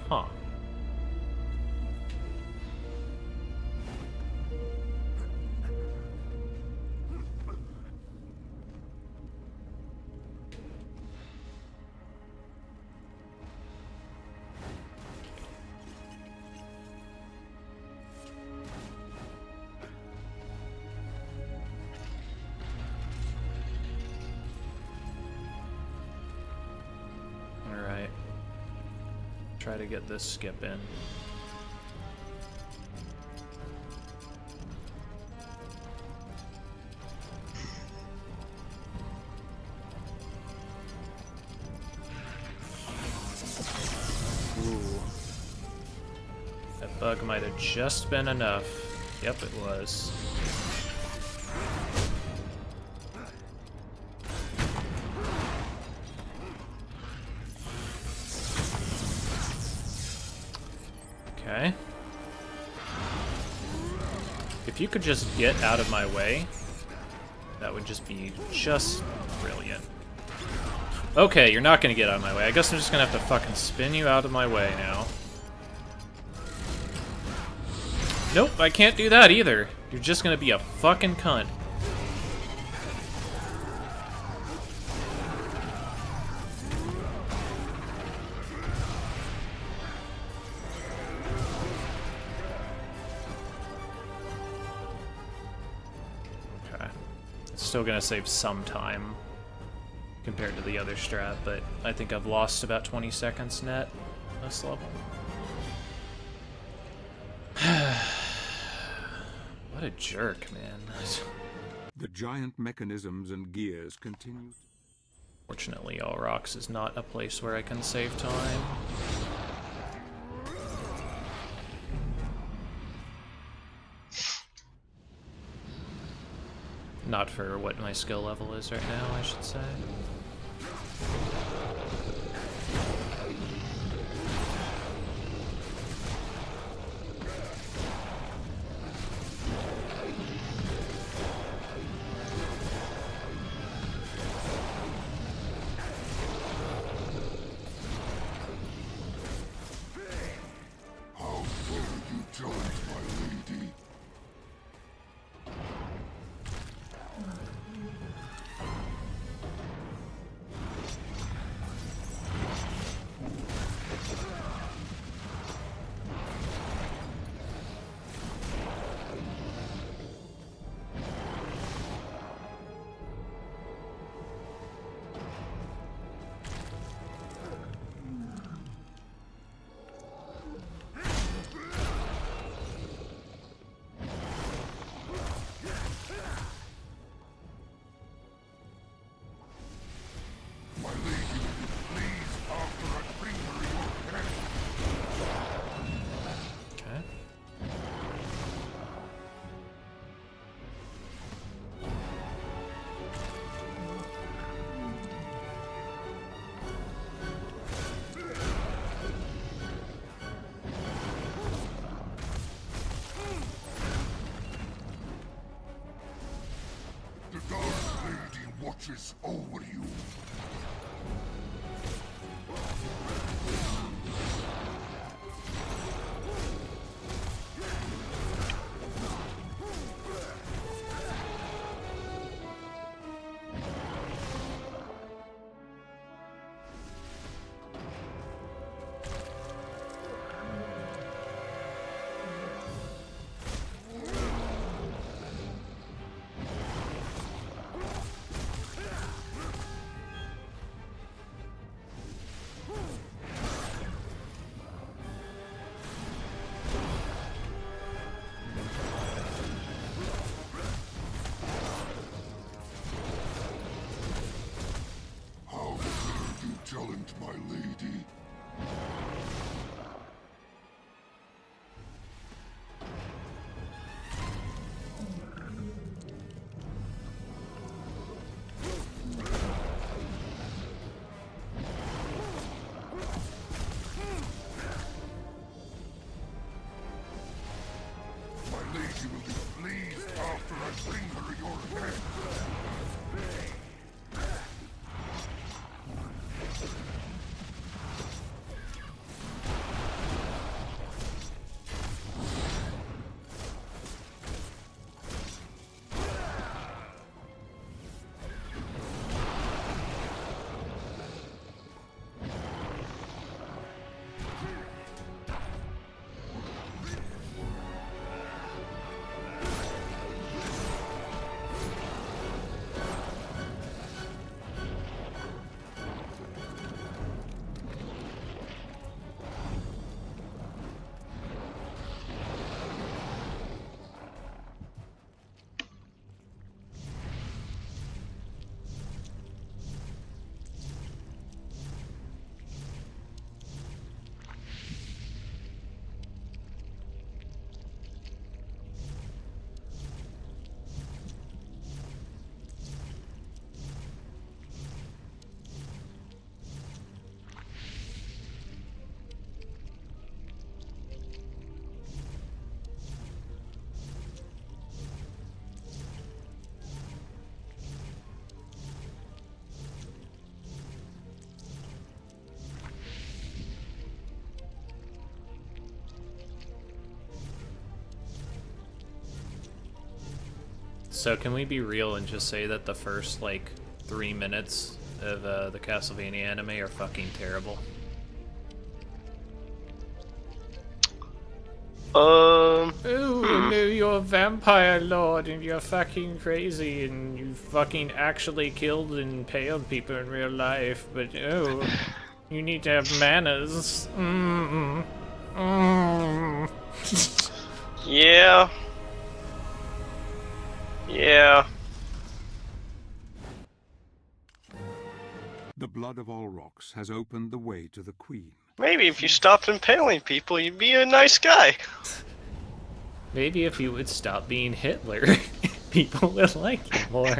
Huh. Alright. Try to get this skip in. Ooh. That bug might have just been enough. Yep, it was. Okay. If you could just get out of my way, that would just be just brilliant. Okay, you're not gonna get out of my way. I guess I'm just gonna have to fucking spin you out of my way now. Nope, I can't do that either. You're just gonna be a fucking cunt. Still gonna save some time compared to the other strat, but I think I've lost about 20 seconds net this level. What a jerk, man. The giant mechanisms and gears continue. Fortunately, All Rocks is not a place where I can save time. Not for what my skill level is right now, I should say. How dare you challenge my lady? watches over you. Challenge my lady. My lady will be pleased after I bring her your head. So can we be real and just say that the first, like, 3 minutes of the Castlevania anime are fucking terrible? Oh, no, you're a vampire lord and you're fucking crazy and you fucking actually killed and impaled people in real life, but oh, you need to have manners. Yeah. Yeah. The blood of Olrox has opened the way to the Queen. Maybe if you stopped impaling people, you'd be a nice guy. Maybe if you would stop being Hitler, people would like you more.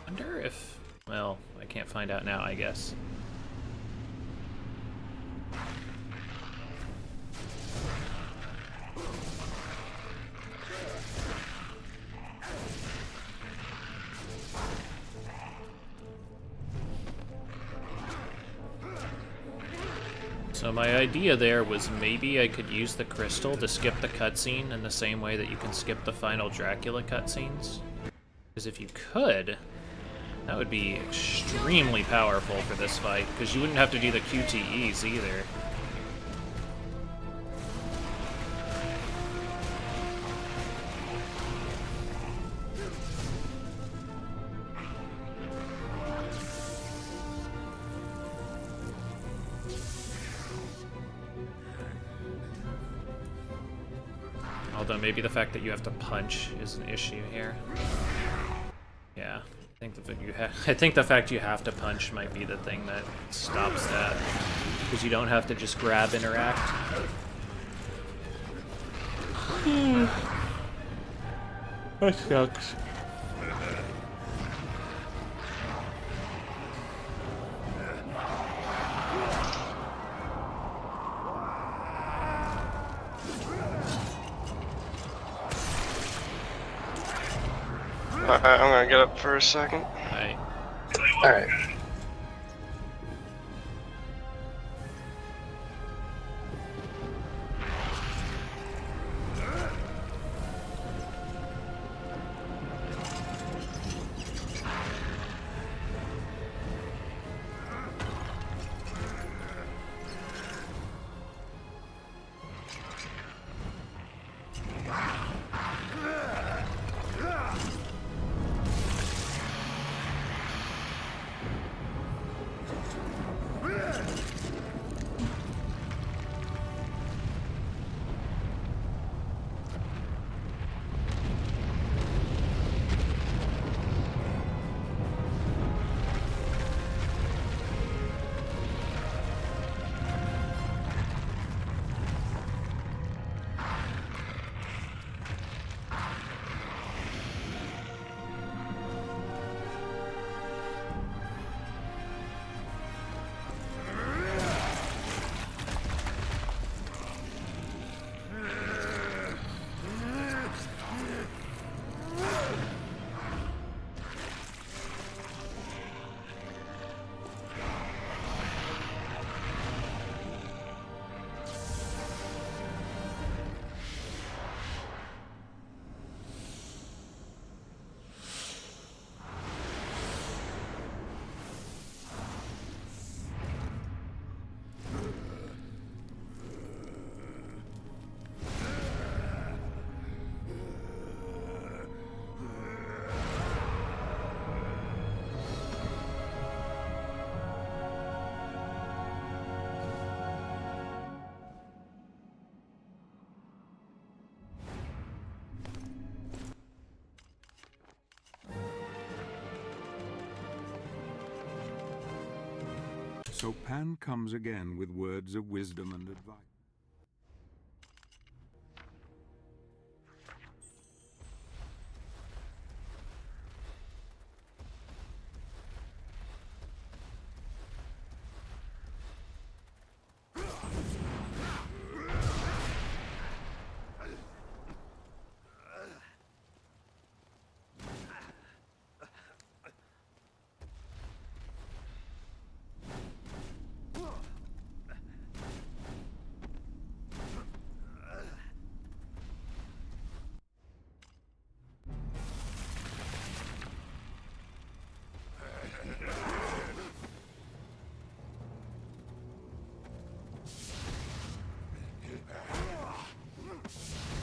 Wonder if... well, I can't find out now, I guess. So my idea there was maybe I could use the crystal to skip the cutscene in the same way that you can skip the final Dracula cutscenes. Because if you could, that would be extremely powerful for this fight, because you wouldn't have to do the QTEs either. Although maybe the fact that you have to punch is an issue here. Yeah, I think the fact you have to punch might be the thing that stops that. Because you don't have to just grab interact. That sucks. Alright, I'm gonna get up for a second. Alright. Alright. So Pan comes again with words of wisdom and advice.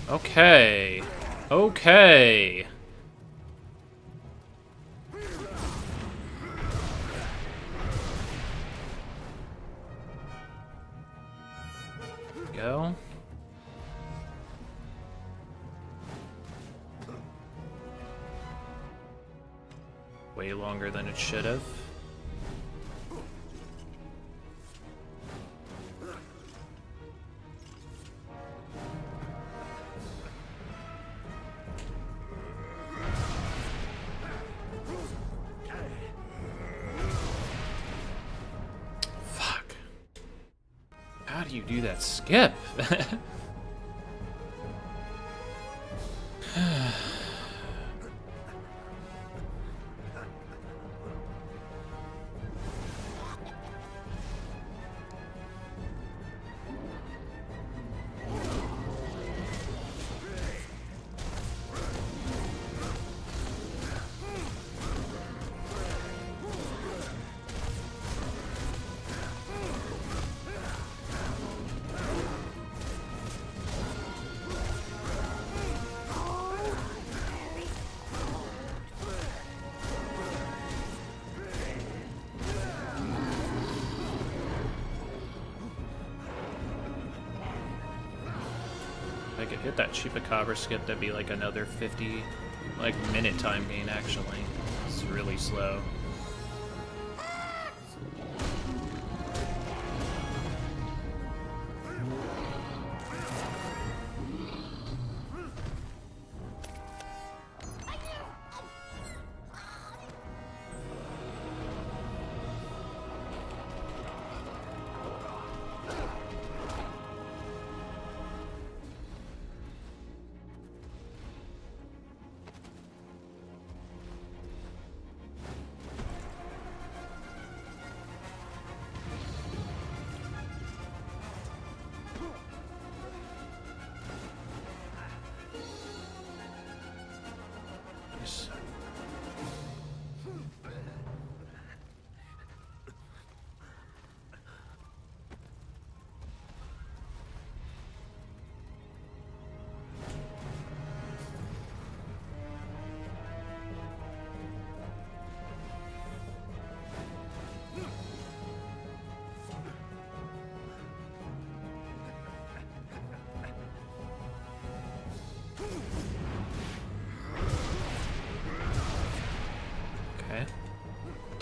Okay. Okay. Go. Way longer than it should have. How do you do that skip? If I could hit that Chupacabra skip, that'd be like another 50 minute time gain actually. It's really slow.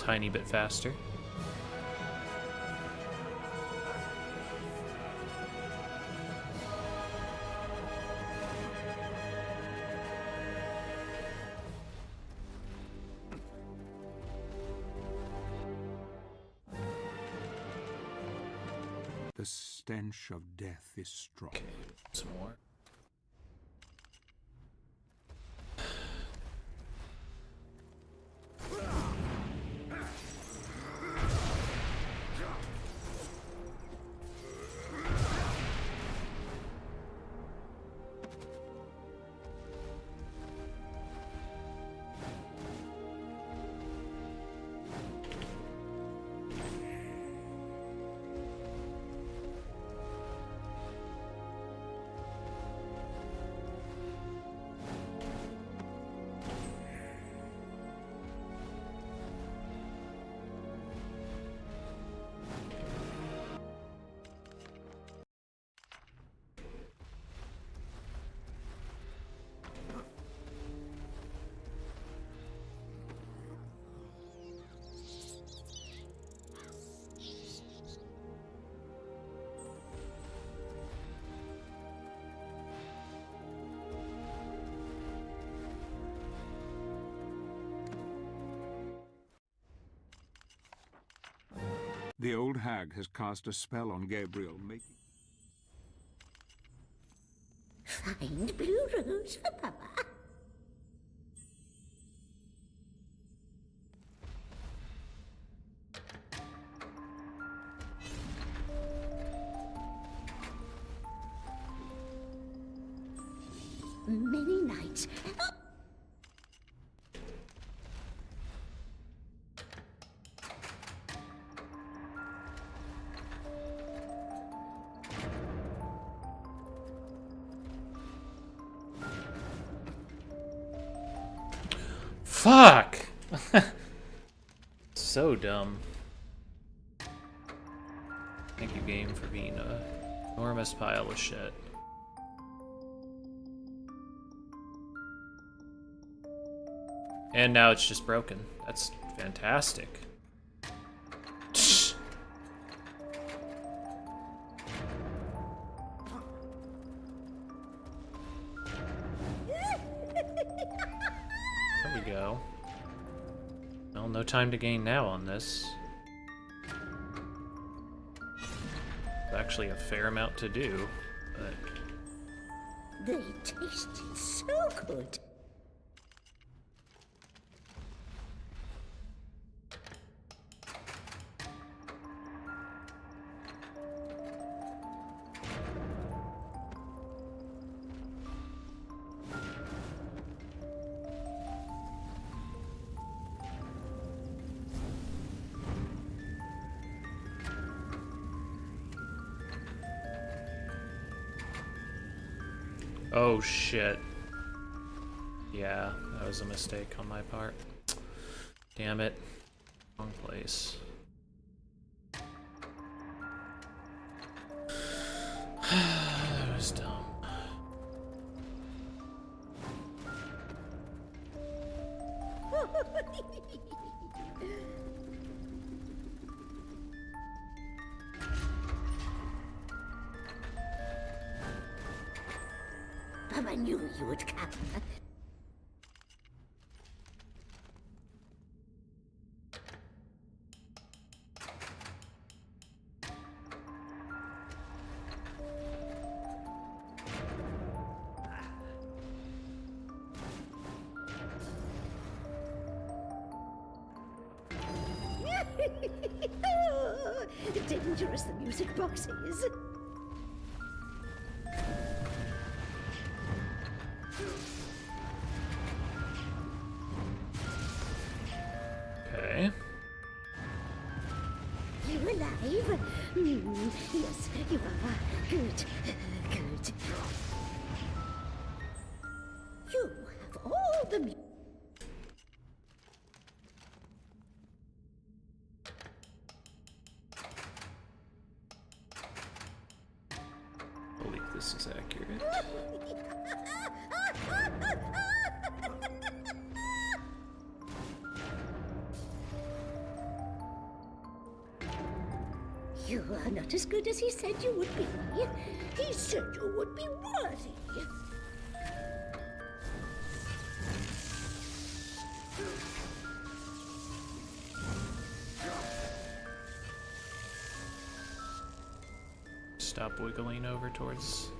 tiny bit faster. The stench of death is strong. Okay, some more. The old hag has cast a spell on Gabriel, making... Find blue rose for Papa. Many nights. Fuck! So dumb. Thank you, game, for being a enormous pile of shit. And now it's just broken. That's fantastic. There we go. Well, no time to gain now on this. Actually a fair amount to do, but... They tasted so good. Oh shit. Yeah, that was a mistake on my part. Damn it. Wrong place. That was dumb. Papa knew you would come. Dangerous the music box is. Okay. You alive? Yes, you are. Good. Good. You have all the music. Believe this is accurate. You are not as good as he said you would be. He said you would be worthy. Stop wiggling over towards...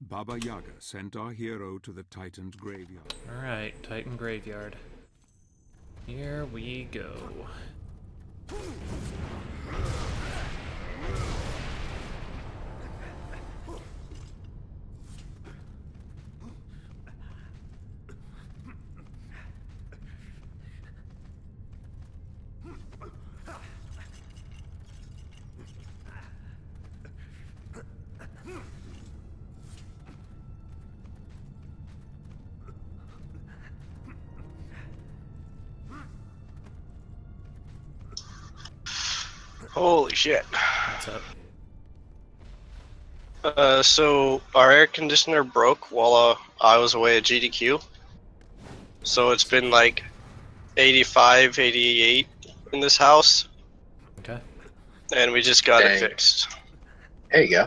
Baba Yaga sent our hero to the Titan's graveyard. Alright, Titan Graveyard. Here we go. Holy shit. What's up? So our air conditioner broke while I was away at GDQ. So it's been like 85, 88 in this house. Okay. And we just got Dang. it fixed. There you go.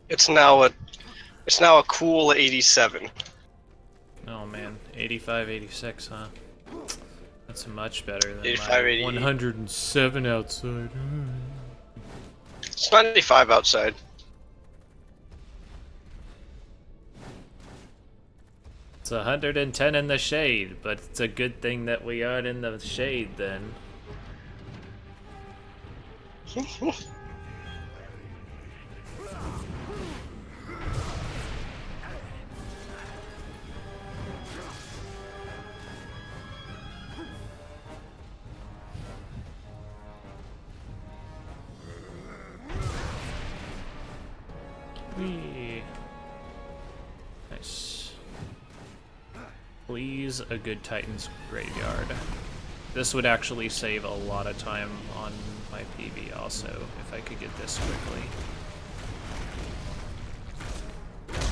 It's now a cool 87. Oh man, 85, 86, huh? That's much better than 85, my 88. 107 outside. It's 95 outside. It's 110 in the shade, but it's a good thing that we aren't in the shade then. Whee. Nice. Please, a good Titan's Graveyard. This would actually save a lot of time on my PB also, if I could get this quickly.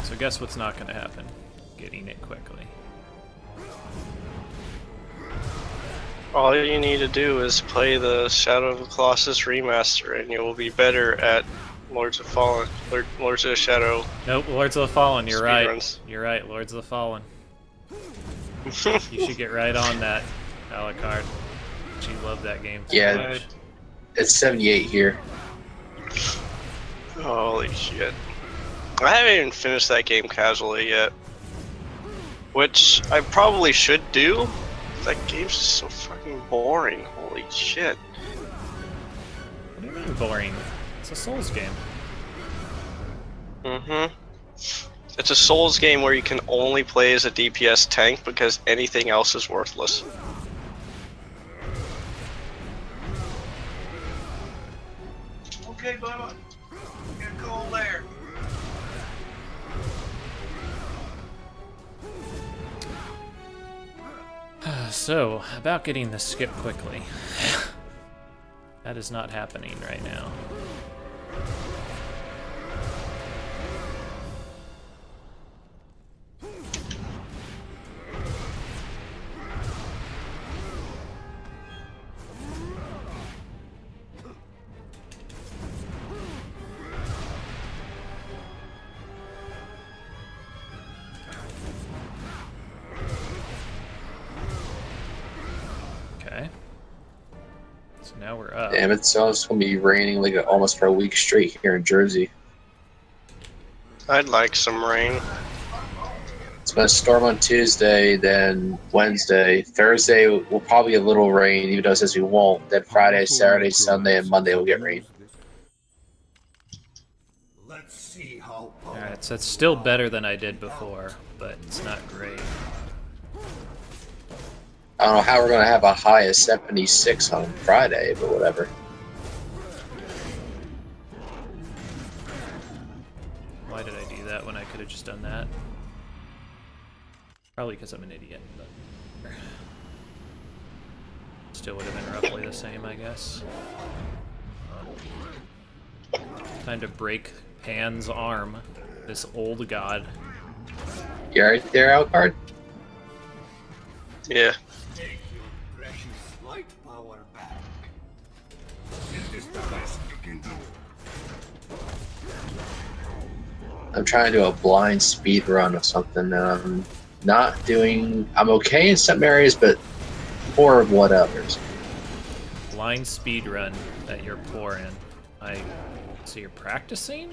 So guess what's not going to happen? Getting it quickly. All you need to do is play the Shadow of the Colossus remaster, and you will be better at Lords of Fallen, Lords of the Shadow. Nope, Lords of the Fallen, you're right. Speedruns. You're right, Lords of the Fallen. You should get right on that, Alucard. She loved that game so Yeah. much. It's 78 here. Holy shit. I haven't even finished that game casually yet. Which I probably should do. That game's just so fucking boring. Holy shit. What do you mean boring? It's a Souls game. Mm-hmm. It's a Souls game where you can only play as a DPS tank because anything else is worthless. Okay, Bubba. Get cold there. So, about getting the skip quickly. That is not happening right now. Okay. So now we're up. Damn, it's going to be raining like almost for a week straight here in Jersey. I'd like some rain. It's going to storm on Tuesday, then Wednesday. Thursday will probably get a little rain, even though it says we won't. Then Friday, Saturday, Sunday, and Monday will get rain. Let's see how Alright, so it's still better than I did before. but it's not great. I don't know how we're going to have a high of 76 on Friday, but whatever. Why did I do that when I could have just done that? Probably because I'm an idiot, but still would have been roughly the same, I guess. Time to break Pan's arm, this old god. You alright there, Alcard? Yeah. Take your precious light power back. Is this the best you can do? I'm trying to do a blind speed run of something that I'm not doing. I'm okay in some areas, but poor of what others. Blind speed run that you're poor in. So you're practicing?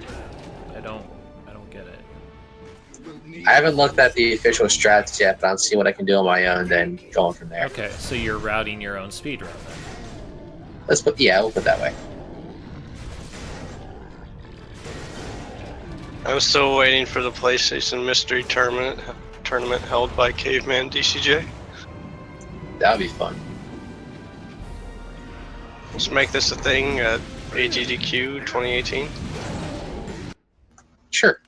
I don't get it. I haven't looked at the official strats yet, but I'll see what I can do on my own, then going from there. Okay, so you're routing your own speed run then. We'll put it that way. I'm still waiting for the PlayStation Mystery Tournament held by Caveman DCJ. That'll be fun. Let's make this a thing at AGDQ 2018. Sure.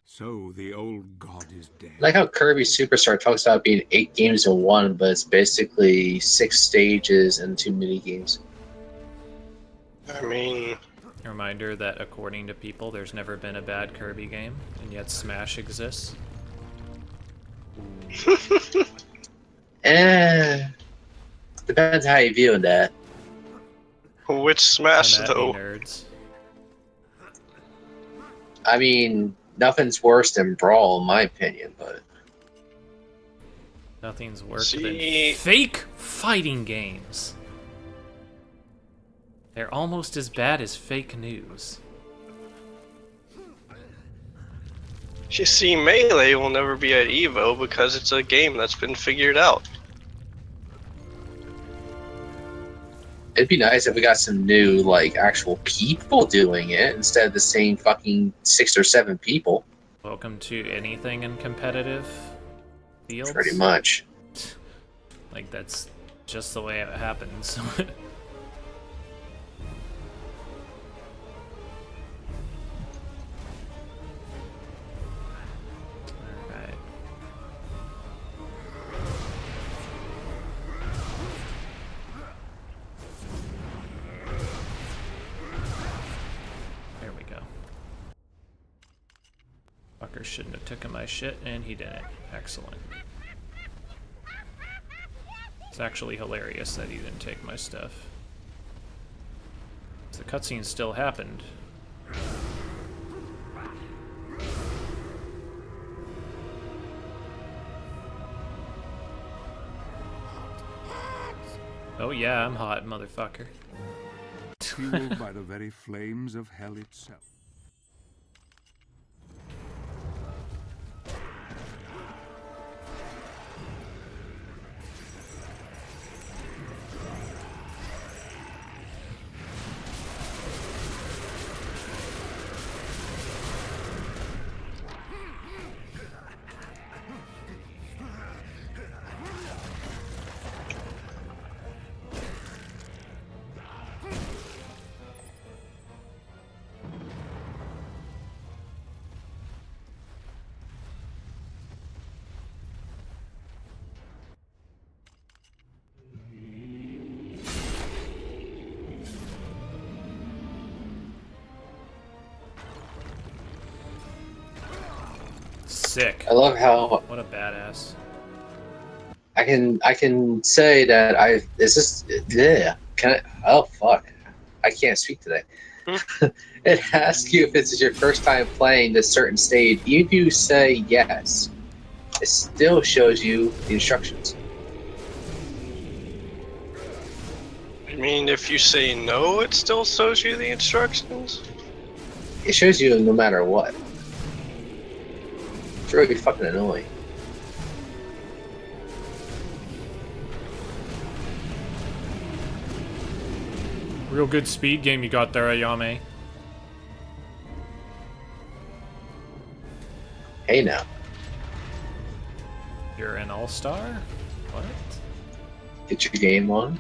So the old god is dead. Like how Kirby Superstar talks about being 8 games in one, but it's basically 6 stages and 2 mini games. I mean, A reminder that according to people, there's never been a bad Kirby game, and yet Smash exists. Depends how you view that. which Smash Come at me, though? nerds. I mean, nothing's worse than Brawl, in my opinion, but Nothing's worse See- than fake fighting games. They're almost as bad as fake news. You see, Melee will never be at EVO because it's a game that's been figured out. it'd be nice if we got some new, like, actual people doing it instead of the same fucking 6 or 7 people. Welcome to anything in competitive fields. Pretty much. Like, that's just the way it happens. Alright. There we go. Fucker shouldn't have taken my shit, and he didn't. Excellent. It's actually hilarious that he didn't take my stuff. The cutscene still happened. Oh yeah, I'm hot, motherfucker. Fueled by the very flames of hell itself. Sick. I love how What a badass. I can say that oh fuck, I can't speak today. It asks you if this is your first time playing this certain stage. Even if you say yes, it still shows you the instructions. I mean, if you say no, it still shows you the instructions? It shows you no matter what. It's really fucking annoying. Real good speed game you got there, Ayame. Hey, Hey now. You're an all-star? What? Get your game on.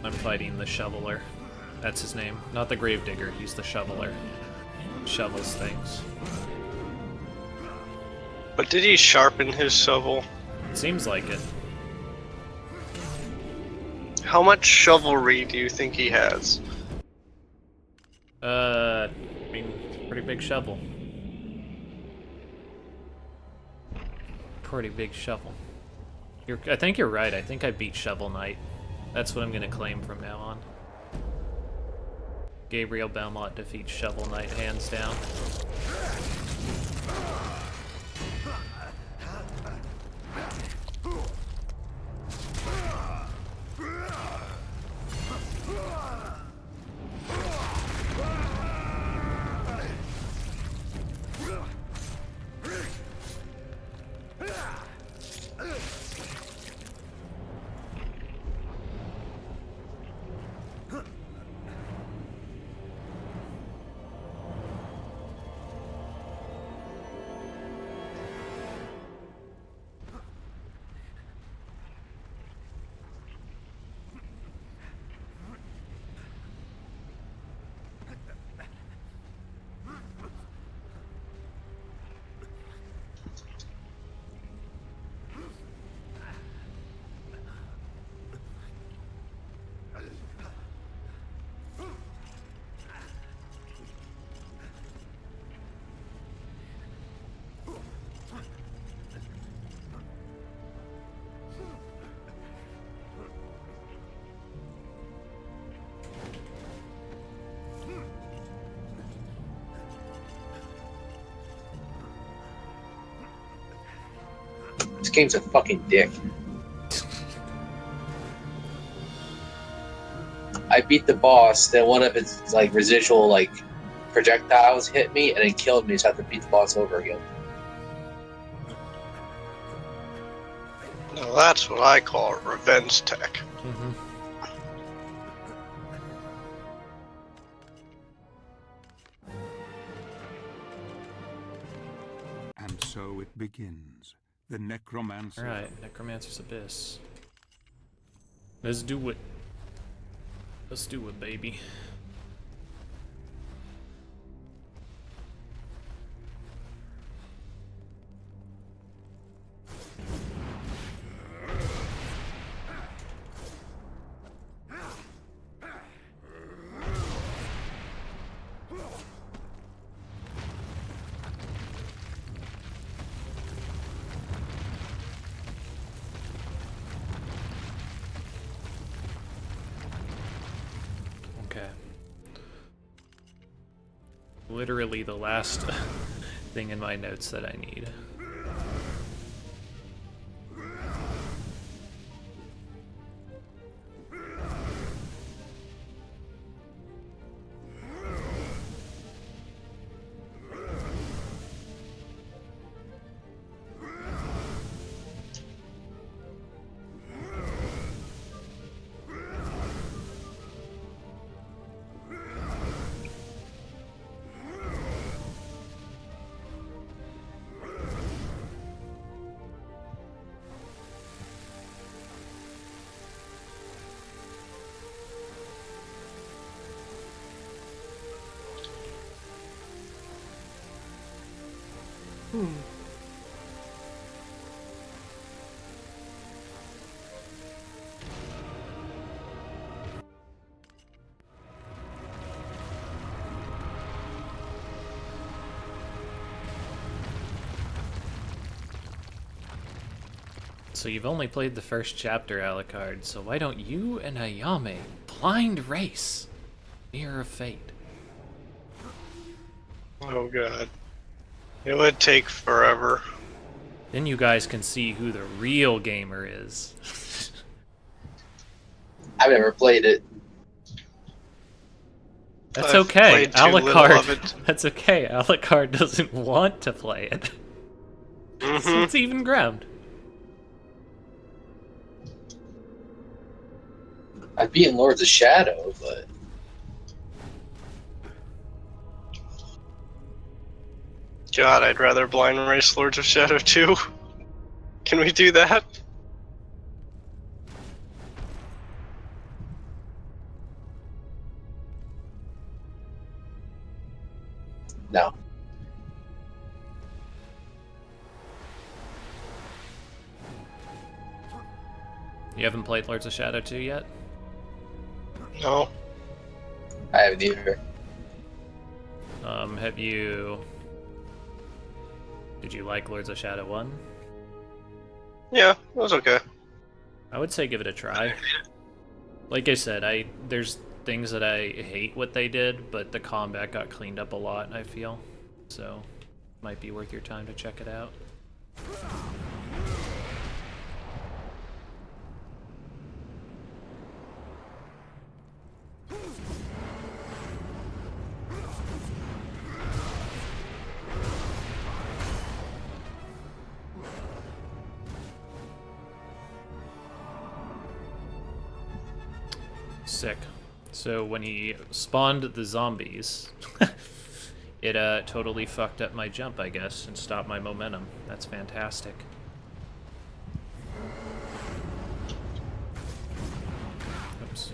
I'm fighting the shoveler. That's his name. Not the gravedigger, he's the shoveler. Shovels things. But did he sharpen his shovel? It seems like it. How much shovelry do you think he has? I mean, pretty big shovel. Pretty big shovel. I think you're right. I think I beat Shovel Knight. That's what I'm gonna claim from now on. Gabriel Belmont defeats Shovel Knight hands down. This game's a fucking dick. I beat the boss, then one of its like residual like projectiles hit me and then killed me, so I have to beat the boss over again. Now that's what I call revenge tech. Mm-hmm. And so it begins. The necromancer. Alright, Necromancer's Abyss. Let's do it. Let's do it, baby. Literally the last thing in my notes that I need. So you've only played the first chapter, Alucard, so why don't you and Ayame blind race Mirror of Fate? Oh god. It would take forever. Then you guys can see who the real gamer is. I've never played it. That's I've okay. played too little of Alucard. it. That's okay. Alucard doesn't want to play it. So it's even ground. I've beaten Lords of Shadow, but God, I'd rather blind race Lords of Shadow 2. Can we do that? no. You haven't played Lords of Shadow 2 yet? No. I haven't either. Have you... Did you like Lords of Shadow 1? Yeah, it was okay. I would say give it a try. Like I said, there's things that I hate what they did, but the combat got cleaned up a lot, I feel. So, might be worth your time to check it out. Sick. So when he spawned the zombies, it totally fucked up my jump, I guess, and stopped my momentum. That's fantastic. Oops.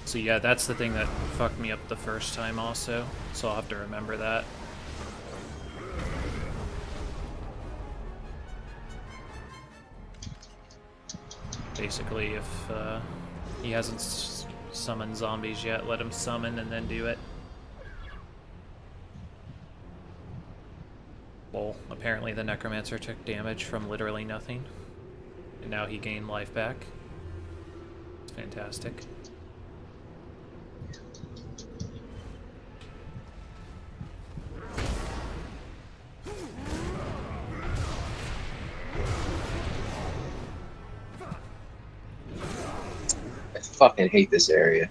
So yeah, that's the thing that fucked me up the first time also, so I'll have to remember that. Basically, if he hasn't summoned zombies yet, let him summon and then do it. Well, apparently the Necromancer took damage from literally nothing, and now he gained life back. It's fantastic. I fucking hate this area.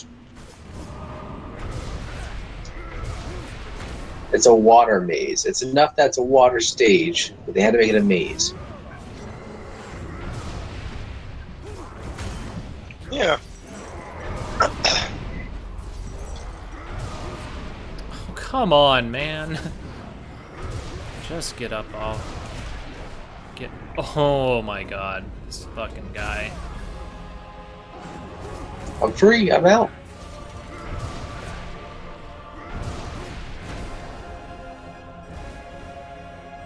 It's a water maze. It's enough that's a water stage, but they had to make it a maze. Yeah. Oh, come on, man. Just get up off. Get. Oh my god. This fucking guy. I'm free. I'm out.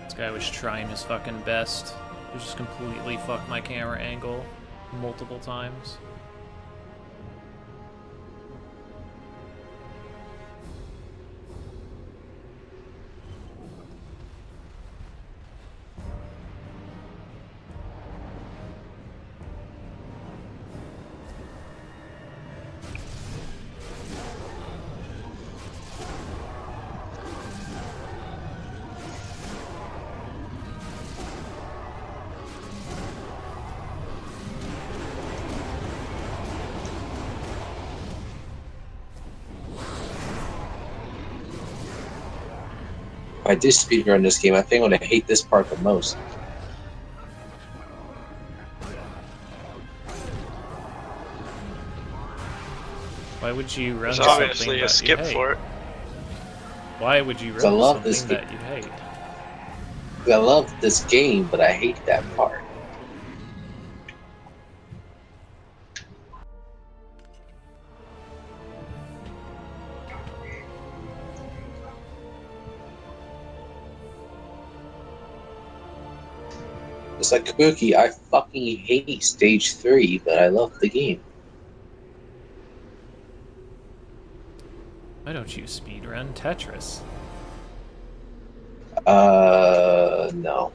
This guy was trying his fucking best to just completely fuck my camera angle multiple times. If I do speedrun this game, I think I'm gonna hate this part the most. Why would you run There's something obviously that a skip you hate? for it. Why would you I run love this something game. that you hate? I love this game, but I hate that part. It's like Kabuki, I fucking hate stage 3, but I love the game. Why don't you speedrun Tetris? No.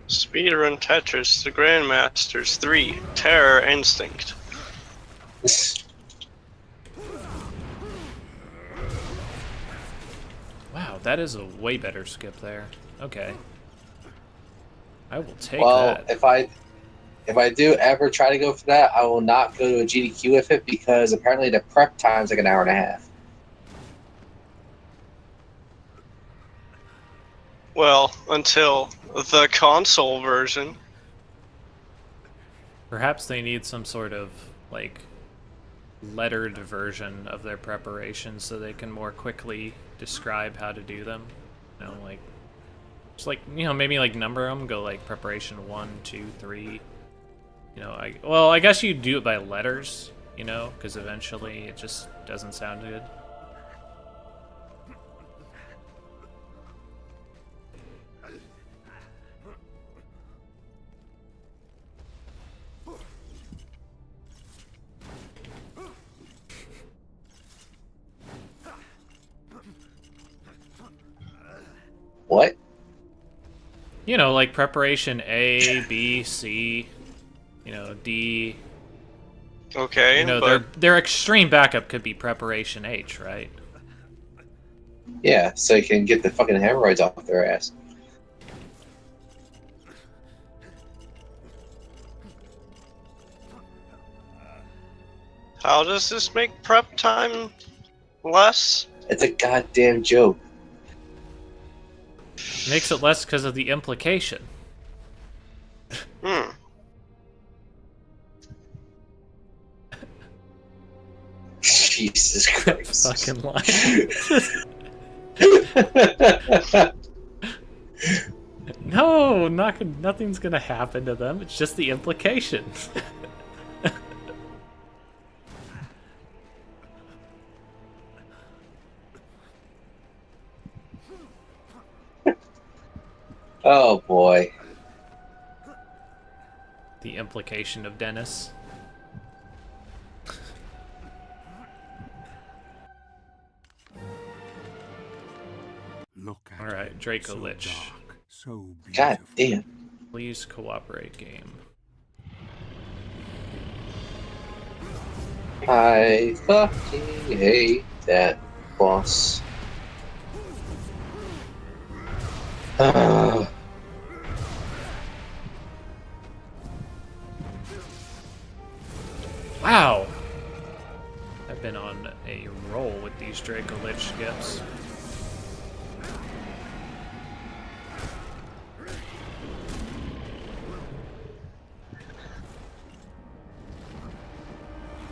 Speedrun Tetris, the Grandmasters 3, Terror Instinct. Wow, that is a way better skip there. Okay. I will take Well, that. if I do ever try to go for that, I will not go to a GDQ with it because apparently the prep time's like an hour and a half. Well, until the console version. Perhaps they need some sort of, like, lettered version of their preparations so they can more quickly describe how to do them. You know, like, just like, you know, maybe like number them, go like preparation 1, 2, 3. You know, I guess you do it by letters, you know, because eventually it just doesn't sound good. What? You know, like preparation A, B, C, you know, D. Okay, You know, but their extreme backup could be preparation H, right? Yeah, so you can get the fucking hemorrhoids off their ass. how does this make prep time less? It's a goddamn joke. Makes it less because of the implication. Hmm. Jesus Christ. Fucking lie. No, nothing's gonna happen to them. It's just the implications. Oh boy. The implication of Dennis. Look at Alright, him, Draco so Lich. dark, so God beautiful. damn. Please cooperate, game. I fucking hate that boss. Wow! I've been on a roll with these Draco Lich skips.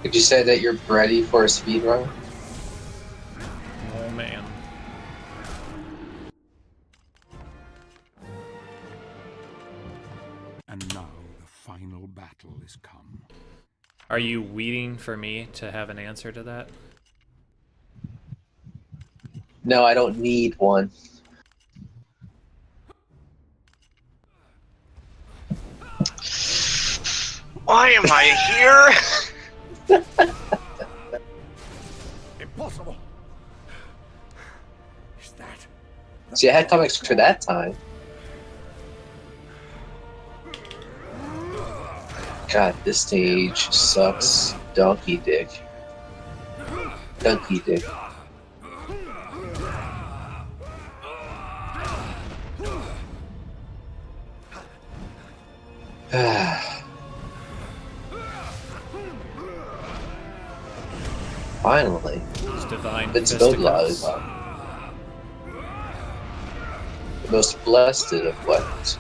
Could you say that you're ready for a speed run? Oh man. And now the final battle is come. Are you waiting for me to have an answer to that? No, I don't need one. Why am I here? Impossible. Is that? See, I had comics for that time. God, this stage sucks. Donkey dick. Donkey dick. Finally. It's divine Invincibility fisticuffs. lollipop. The most blessed of weapons.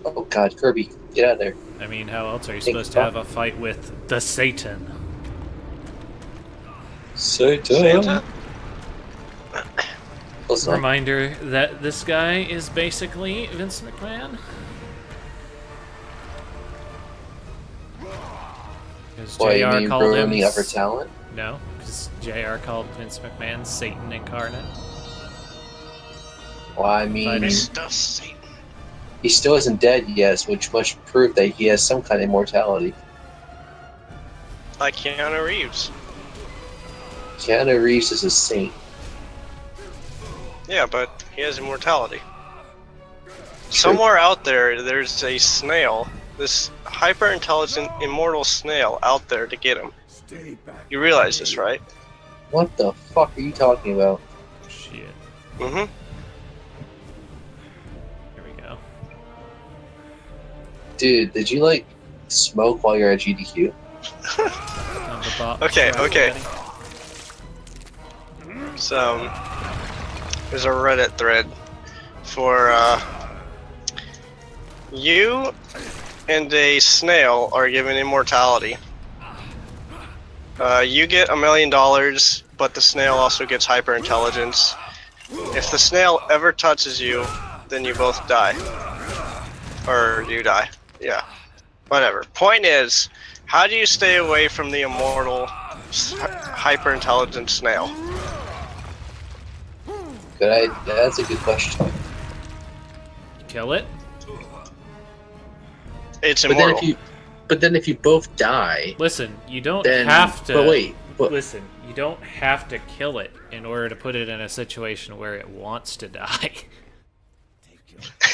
Oh god, Kirby, get out of there. I mean, how else are you Think supposed to have fuck. a fight with the Satan? Santa? Close enough. Reminder that this guy is basically Vince McMahon. Because Why, you JR mean called him... ruining upper talent? No, because JR called Vince McMahon Satan incarnate. Well, I mean, Mr. Satan. he still isn't dead yet, which must prove that he has some kind of immortality. Like Keanu Reeves. Keanu Reeves is a saint. Yeah, but he has immortality. Somewhere out there, there's a snail this hyper-intelligent immortal snail out there to get him. Stay back. You realize this, right? What the fuck are you talking about? Shit. Mm-hmm. Here we go. Dude, did you like smoke while you're at GDQ? Time to bop Okay, trap okay. ready. So, there's a Reddit thread for, you and a snail are given immortality. You get $1 million, but the snail also gets hyper intelligence. If the snail ever touches you, then you both die. Or you die. Yeah. Whatever. Point is, how do you stay away from the immortal hyper intelligent snail? That's a good question. Kill it. It's But immortal. then if you both die, Listen, you don't then have to. But wait, Listen, you don't have to kill it in order to put it in a situation where it wants to die.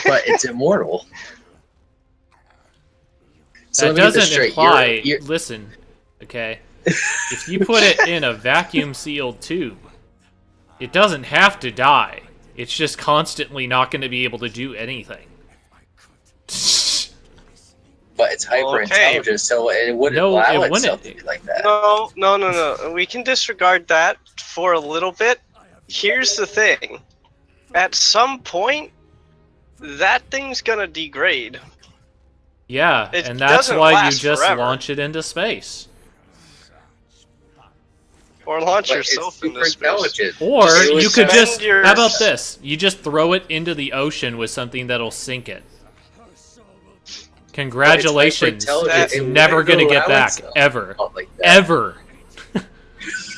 but it's immortal. So That let me get this doesn't straight. imply. You're- Listen, okay. If you put it in a vacuum-sealed tube, it doesn't have to die. It's just constantly not going to be able to do anything. But it's hyper intelligent, so it wouldn't No, allow it itself wouldn't. to be like that. No. We can disregard that for a little bit. Here's the thing. At some point, that thing's gonna degrade. Yeah, It and that's doesn't why you last just forever. launch it into space. Or launch But yourself it's into super space. intelligent. Or Just you could spend just. your- How about this? You just throw it into the ocean with something that'll sink it. Congratulations. hyper-intelligent, It's it never wouldn't gonna get allow back. itself. Ever. Not like that. Ever.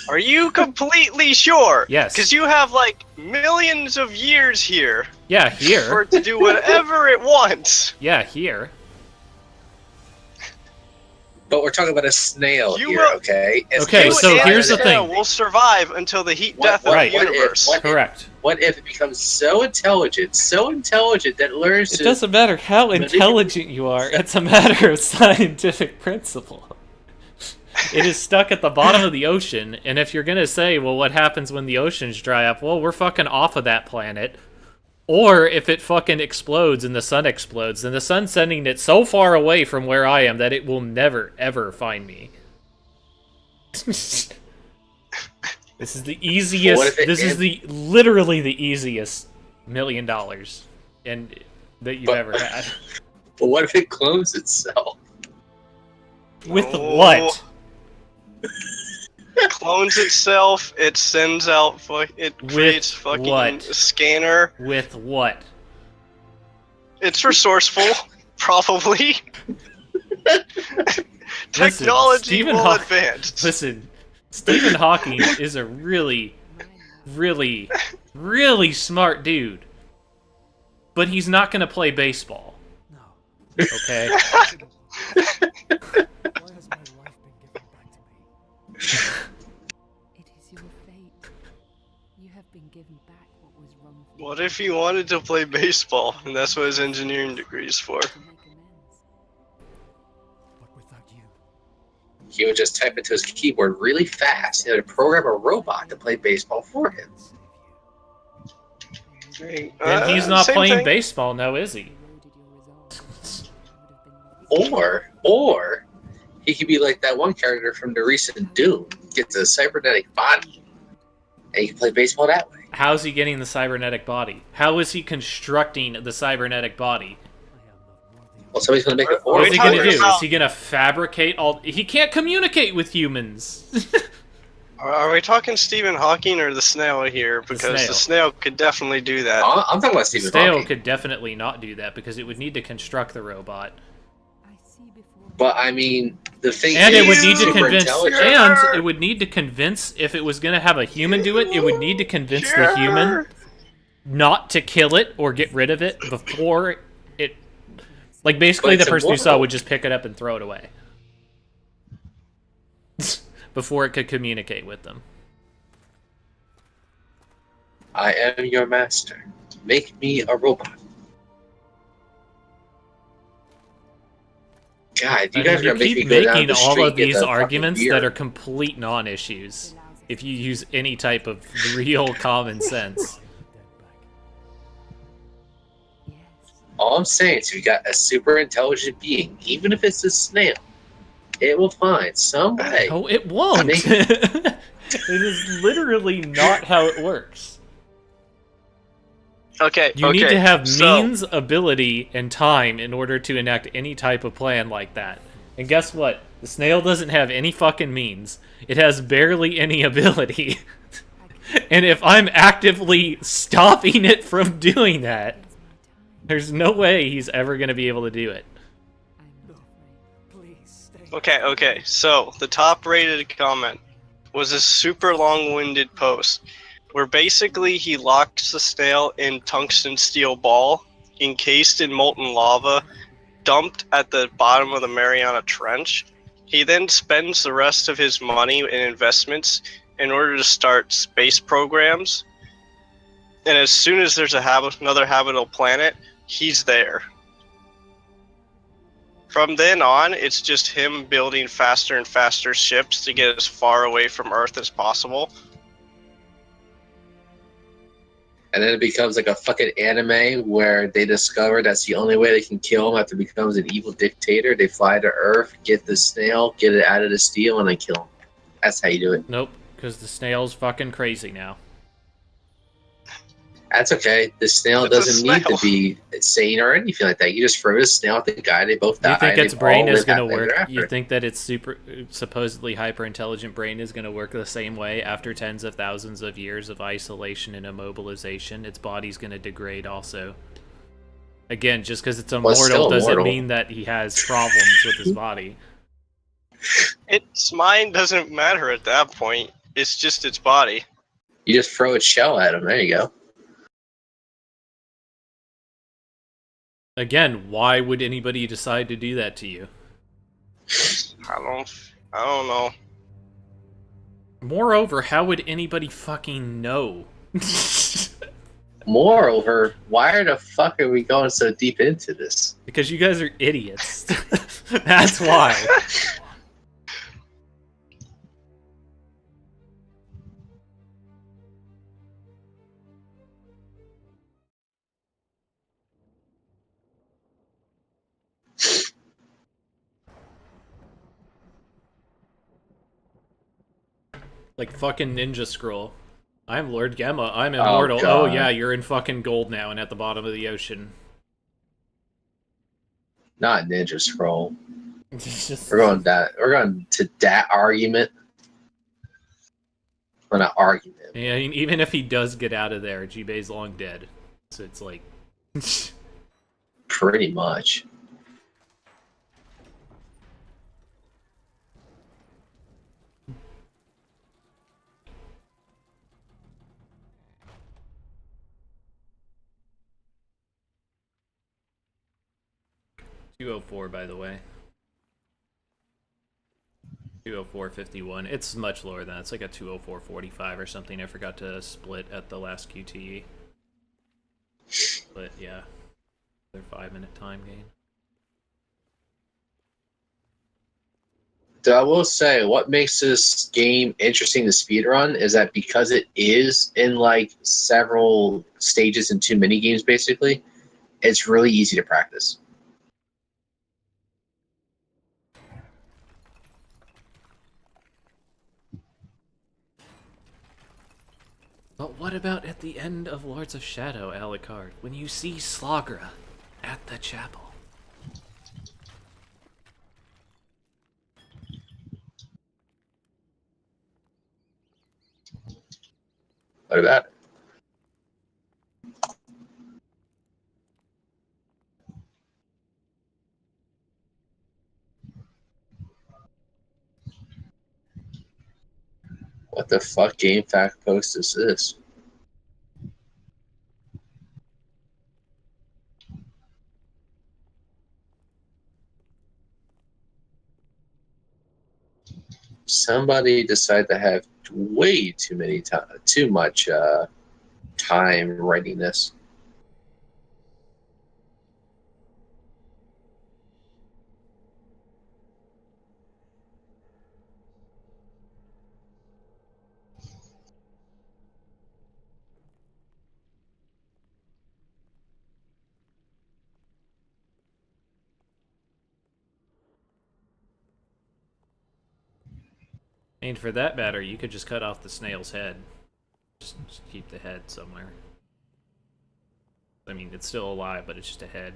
Are you completely sure? Yes. Because you have like millions of years here Yeah, for here. it to do whatever it wants. Yeah, here. But we're talking about a snail You here, will- okay? Okay, You so and here's the snail thing. will survive until the heat What- death of right. the universe. Correct. What if it becomes so intelligent that it learns It to... doesn't matter how Manipulate- intelligent you are, it's a matter of scientific principle. It is stuck at the bottom of the ocean, and if you're gonna say, well, what happens when the oceans dry up? Well, we're fucking off of that planet. Or if it fucking explodes and the sun explodes, then the sun's sending it so far away from where I am that it will never, ever find me. This is the easiest. What if it- This is literally the easiest $1 million and that you've But- ever had. But what if it clones itself? With Oh. what? Clones itself, it sends out, it creates fucking what? a scanner. With what? It's resourceful, probably. Technology Stephen will Haw- advance. Listen, Stephen Hawking is a really, really, really smart dude. But he's not going to play baseball. No. Okay? It is your fate. You have been given back what was wrongfully What if he wanted to play baseball, and that's what his engineering degree is for? to make amends. But without you, He would just type into his keyboard really fast and it would program a robot to play baseball for him. And he's not Same playing thing. baseball now, is he? Eroded your resolve. Would have been Or he could be like that one character from the recent Doom, gets a cybernetic body, and he can play baseball that way. How's he getting the cybernetic body? How is he constructing the cybernetic body? Well, somebody's going to make it for What's him. he gonna talking do? about- Is he gonna fabricate all? He can't communicate with humans. Are we talking Stephen Hawking or the snail here? Because the snail could definitely do that. I'm talking about Stephen Stale Hawking. could definitely not do that because it would need to construct the robot, I see before But I mean, the thing and is, it would need to super convince, intelligent. and it would need to convince if it was gonna have a human do it, it would need to convince the human not to kill it or get rid of it before it. Like basically, But the it's person you saw immortal. would just pick it up and throw it away before it could communicate with them. I am your master. Make me a robot. God, you I guys mean, are you gonna make me keep go down making the all street of and get these the fucking arguments beer. that are complete non-issues if you use any type of real common sense. All I'm saying is, you got a super intelligent being, even if it's a snail, it will find some way. No, it won't. Make- It is literally not how it works. Okay, You need to have so, means, ability, and time in order to enact any type of plan like that. And guess what? The snail doesn't have any fucking means. It has barely any ability. And if I'm actively stopping it from doing that, there's no way he's ever going to be able to do it. Okay, so the top rated comment was a super long-winded post where basically he locks the snail in tungsten steel ball encased in molten lava dumped at the bottom of the Mariana Trench. He then spends the rest of his money in investments in order to start space programs, and as soon as there's another habitable planet, he's there. From then on, it's just him building faster and faster ships to get as far away from Earth as possible. And then it becomes like a fucking anime where they discover that's the only way they can kill him after he becomes an evil dictator. They fly to Earth, get the snail, get it out of the steel, and then kill him. That's how you do it. Nope, because the snail's fucking crazy now. That's okay. The snail It's a doesn't need to snail. be sane or anything like that. You just throw the snail at the guy, they both die. You think and its they brain all is live going to happily work? ever after. You think that its supposedly hyper-intelligent brain is going to work the same way after tens of thousands of years of isolation and immobilization? Its body's going to degrade also. Again, just because it's Well, it's immortal still doesn't immortal. mean that he has problems with his body. Its mind doesn't matter at that point. It's just its body. You just throw its shell at him. There you go. Again, why would anybody decide to do that to you? I don't know. Moreover, how would anybody fucking know? Moreover, why the fuck are we going so deep into this? Because you guys are idiots. That's why. Like fucking Ninja Scroll. I'm Lord Gemma. I'm immortal. Oh, God. yeah, you're in fucking gold now and at the bottom of the ocean. Not Ninja Scroll. Just- We're going to that argument. Well, not argument. Yeah, I mean, even if he does get out of there, Jibei's long dead. So it's like... Pretty much. $204, by the way. 204.51. It's much lower than that. It's like a 204.45 or something. I forgot to split at the last QTE. But yeah, their 5-minute time gain. So I will say, what makes this game interesting to speedrun is that because it is in like several stages and 2 mini games, basically, it's really easy to practice. But what about at the end of Lords of Shadow, Alucard, when you see Slagra at the chapel? What about it? What the fuck game fact post is this? Somebody decided to have way too much time writing this. mean, for that matter, you could just cut off the snail's head. Just keep the head somewhere. I mean, it's still alive, but it's just a head.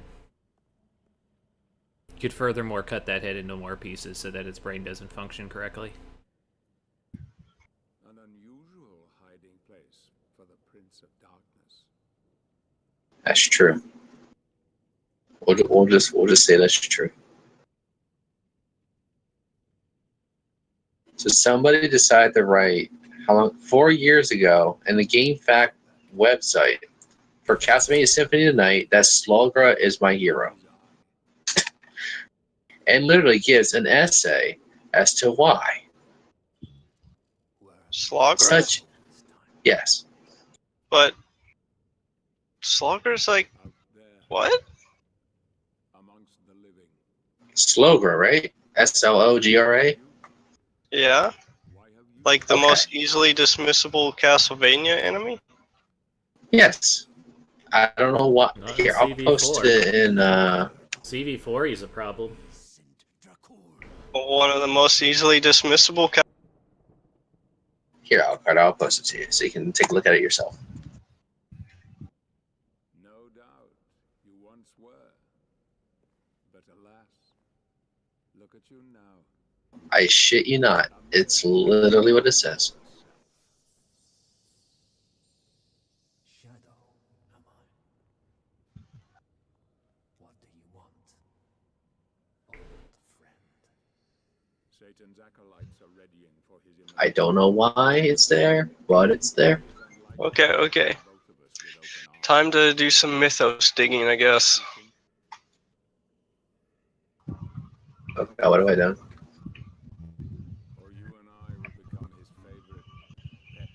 You could furthermore cut that head into more pieces so that its brain doesn't function correctly. An unusual hiding place for the Prince of Darkness. That's true. We'll just say that's true. So somebody decided to write 4 years ago in the GameFAQ website for Castlevania Symphony of the Night that Slogra is my hero. And literally gives an essay as to why. Slogra? Yes. But Slogra's like, what? Slogra, right? Slogra? Yeah. Like the most easily dismissible Castlevania enemy? Yes. I don't know what. Not Here, I'll CV4. post it in. CV4 is a problem. One of the most easily dismissible. Here, I'll post it to you so you can take a look at it yourself. No doubt, you once were. But alas, look at you now. I shit you not. It's literally what it says. Satan's acolytes are readying for his I don't know why it's there, but it's there. Okay, okay. Time to do some mythos digging, I guess. Okay, what have I done? Or you and I will become his favorite pets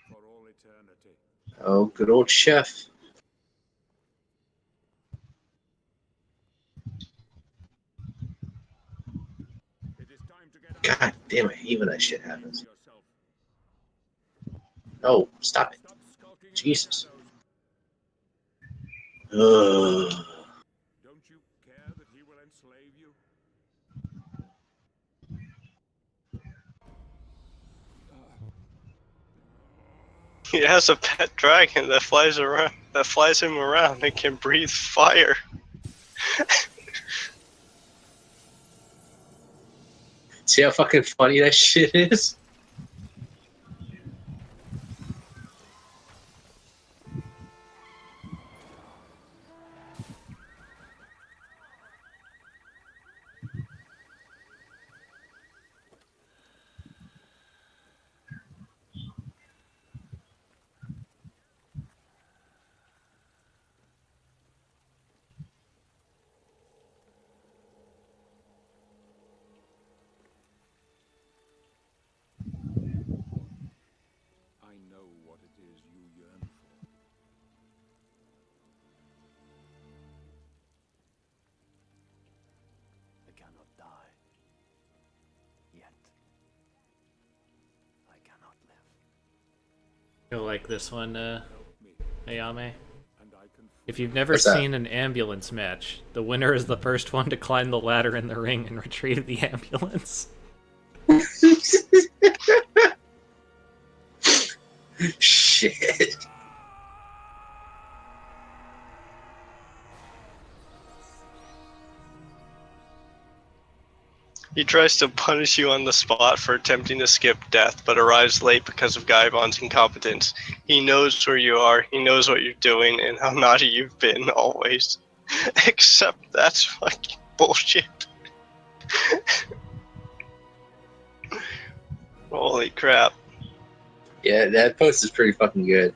for all eternity. Oh, good old chef. God damn it, I hate when that shit happens. No, stop it. Jesus. Ugh. Don't you care that he will enslave you? He has a pet dragon that flies around, that flies him around and can breathe fire. See how fucking funny that shit is? I know what it is you yearn for. I cannot die. Yet. I cannot live. You'll like this one, Ayame. If you've never What's that? seen an ambulance match, the winner is the first one to climb the ladder in the ring and retrieve the ambulance. Shit. He tries to punish you on the spot for attempting to skip death, but arrives late because of Gaibon's incompetence. He knows where you are, he knows what you're doing, and how naughty you've been, always. Except that's fucking bullshit. Holy crap. Yeah, that post is pretty fucking good.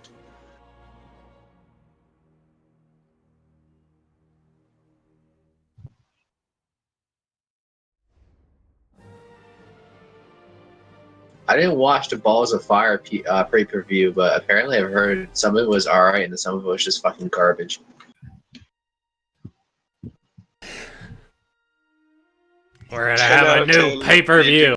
I didn't watch the Balls of Fire pay-per-view, but apparently I've heard some of it was alright and some of it was just fucking garbage. We're gonna have a new pay-per-view.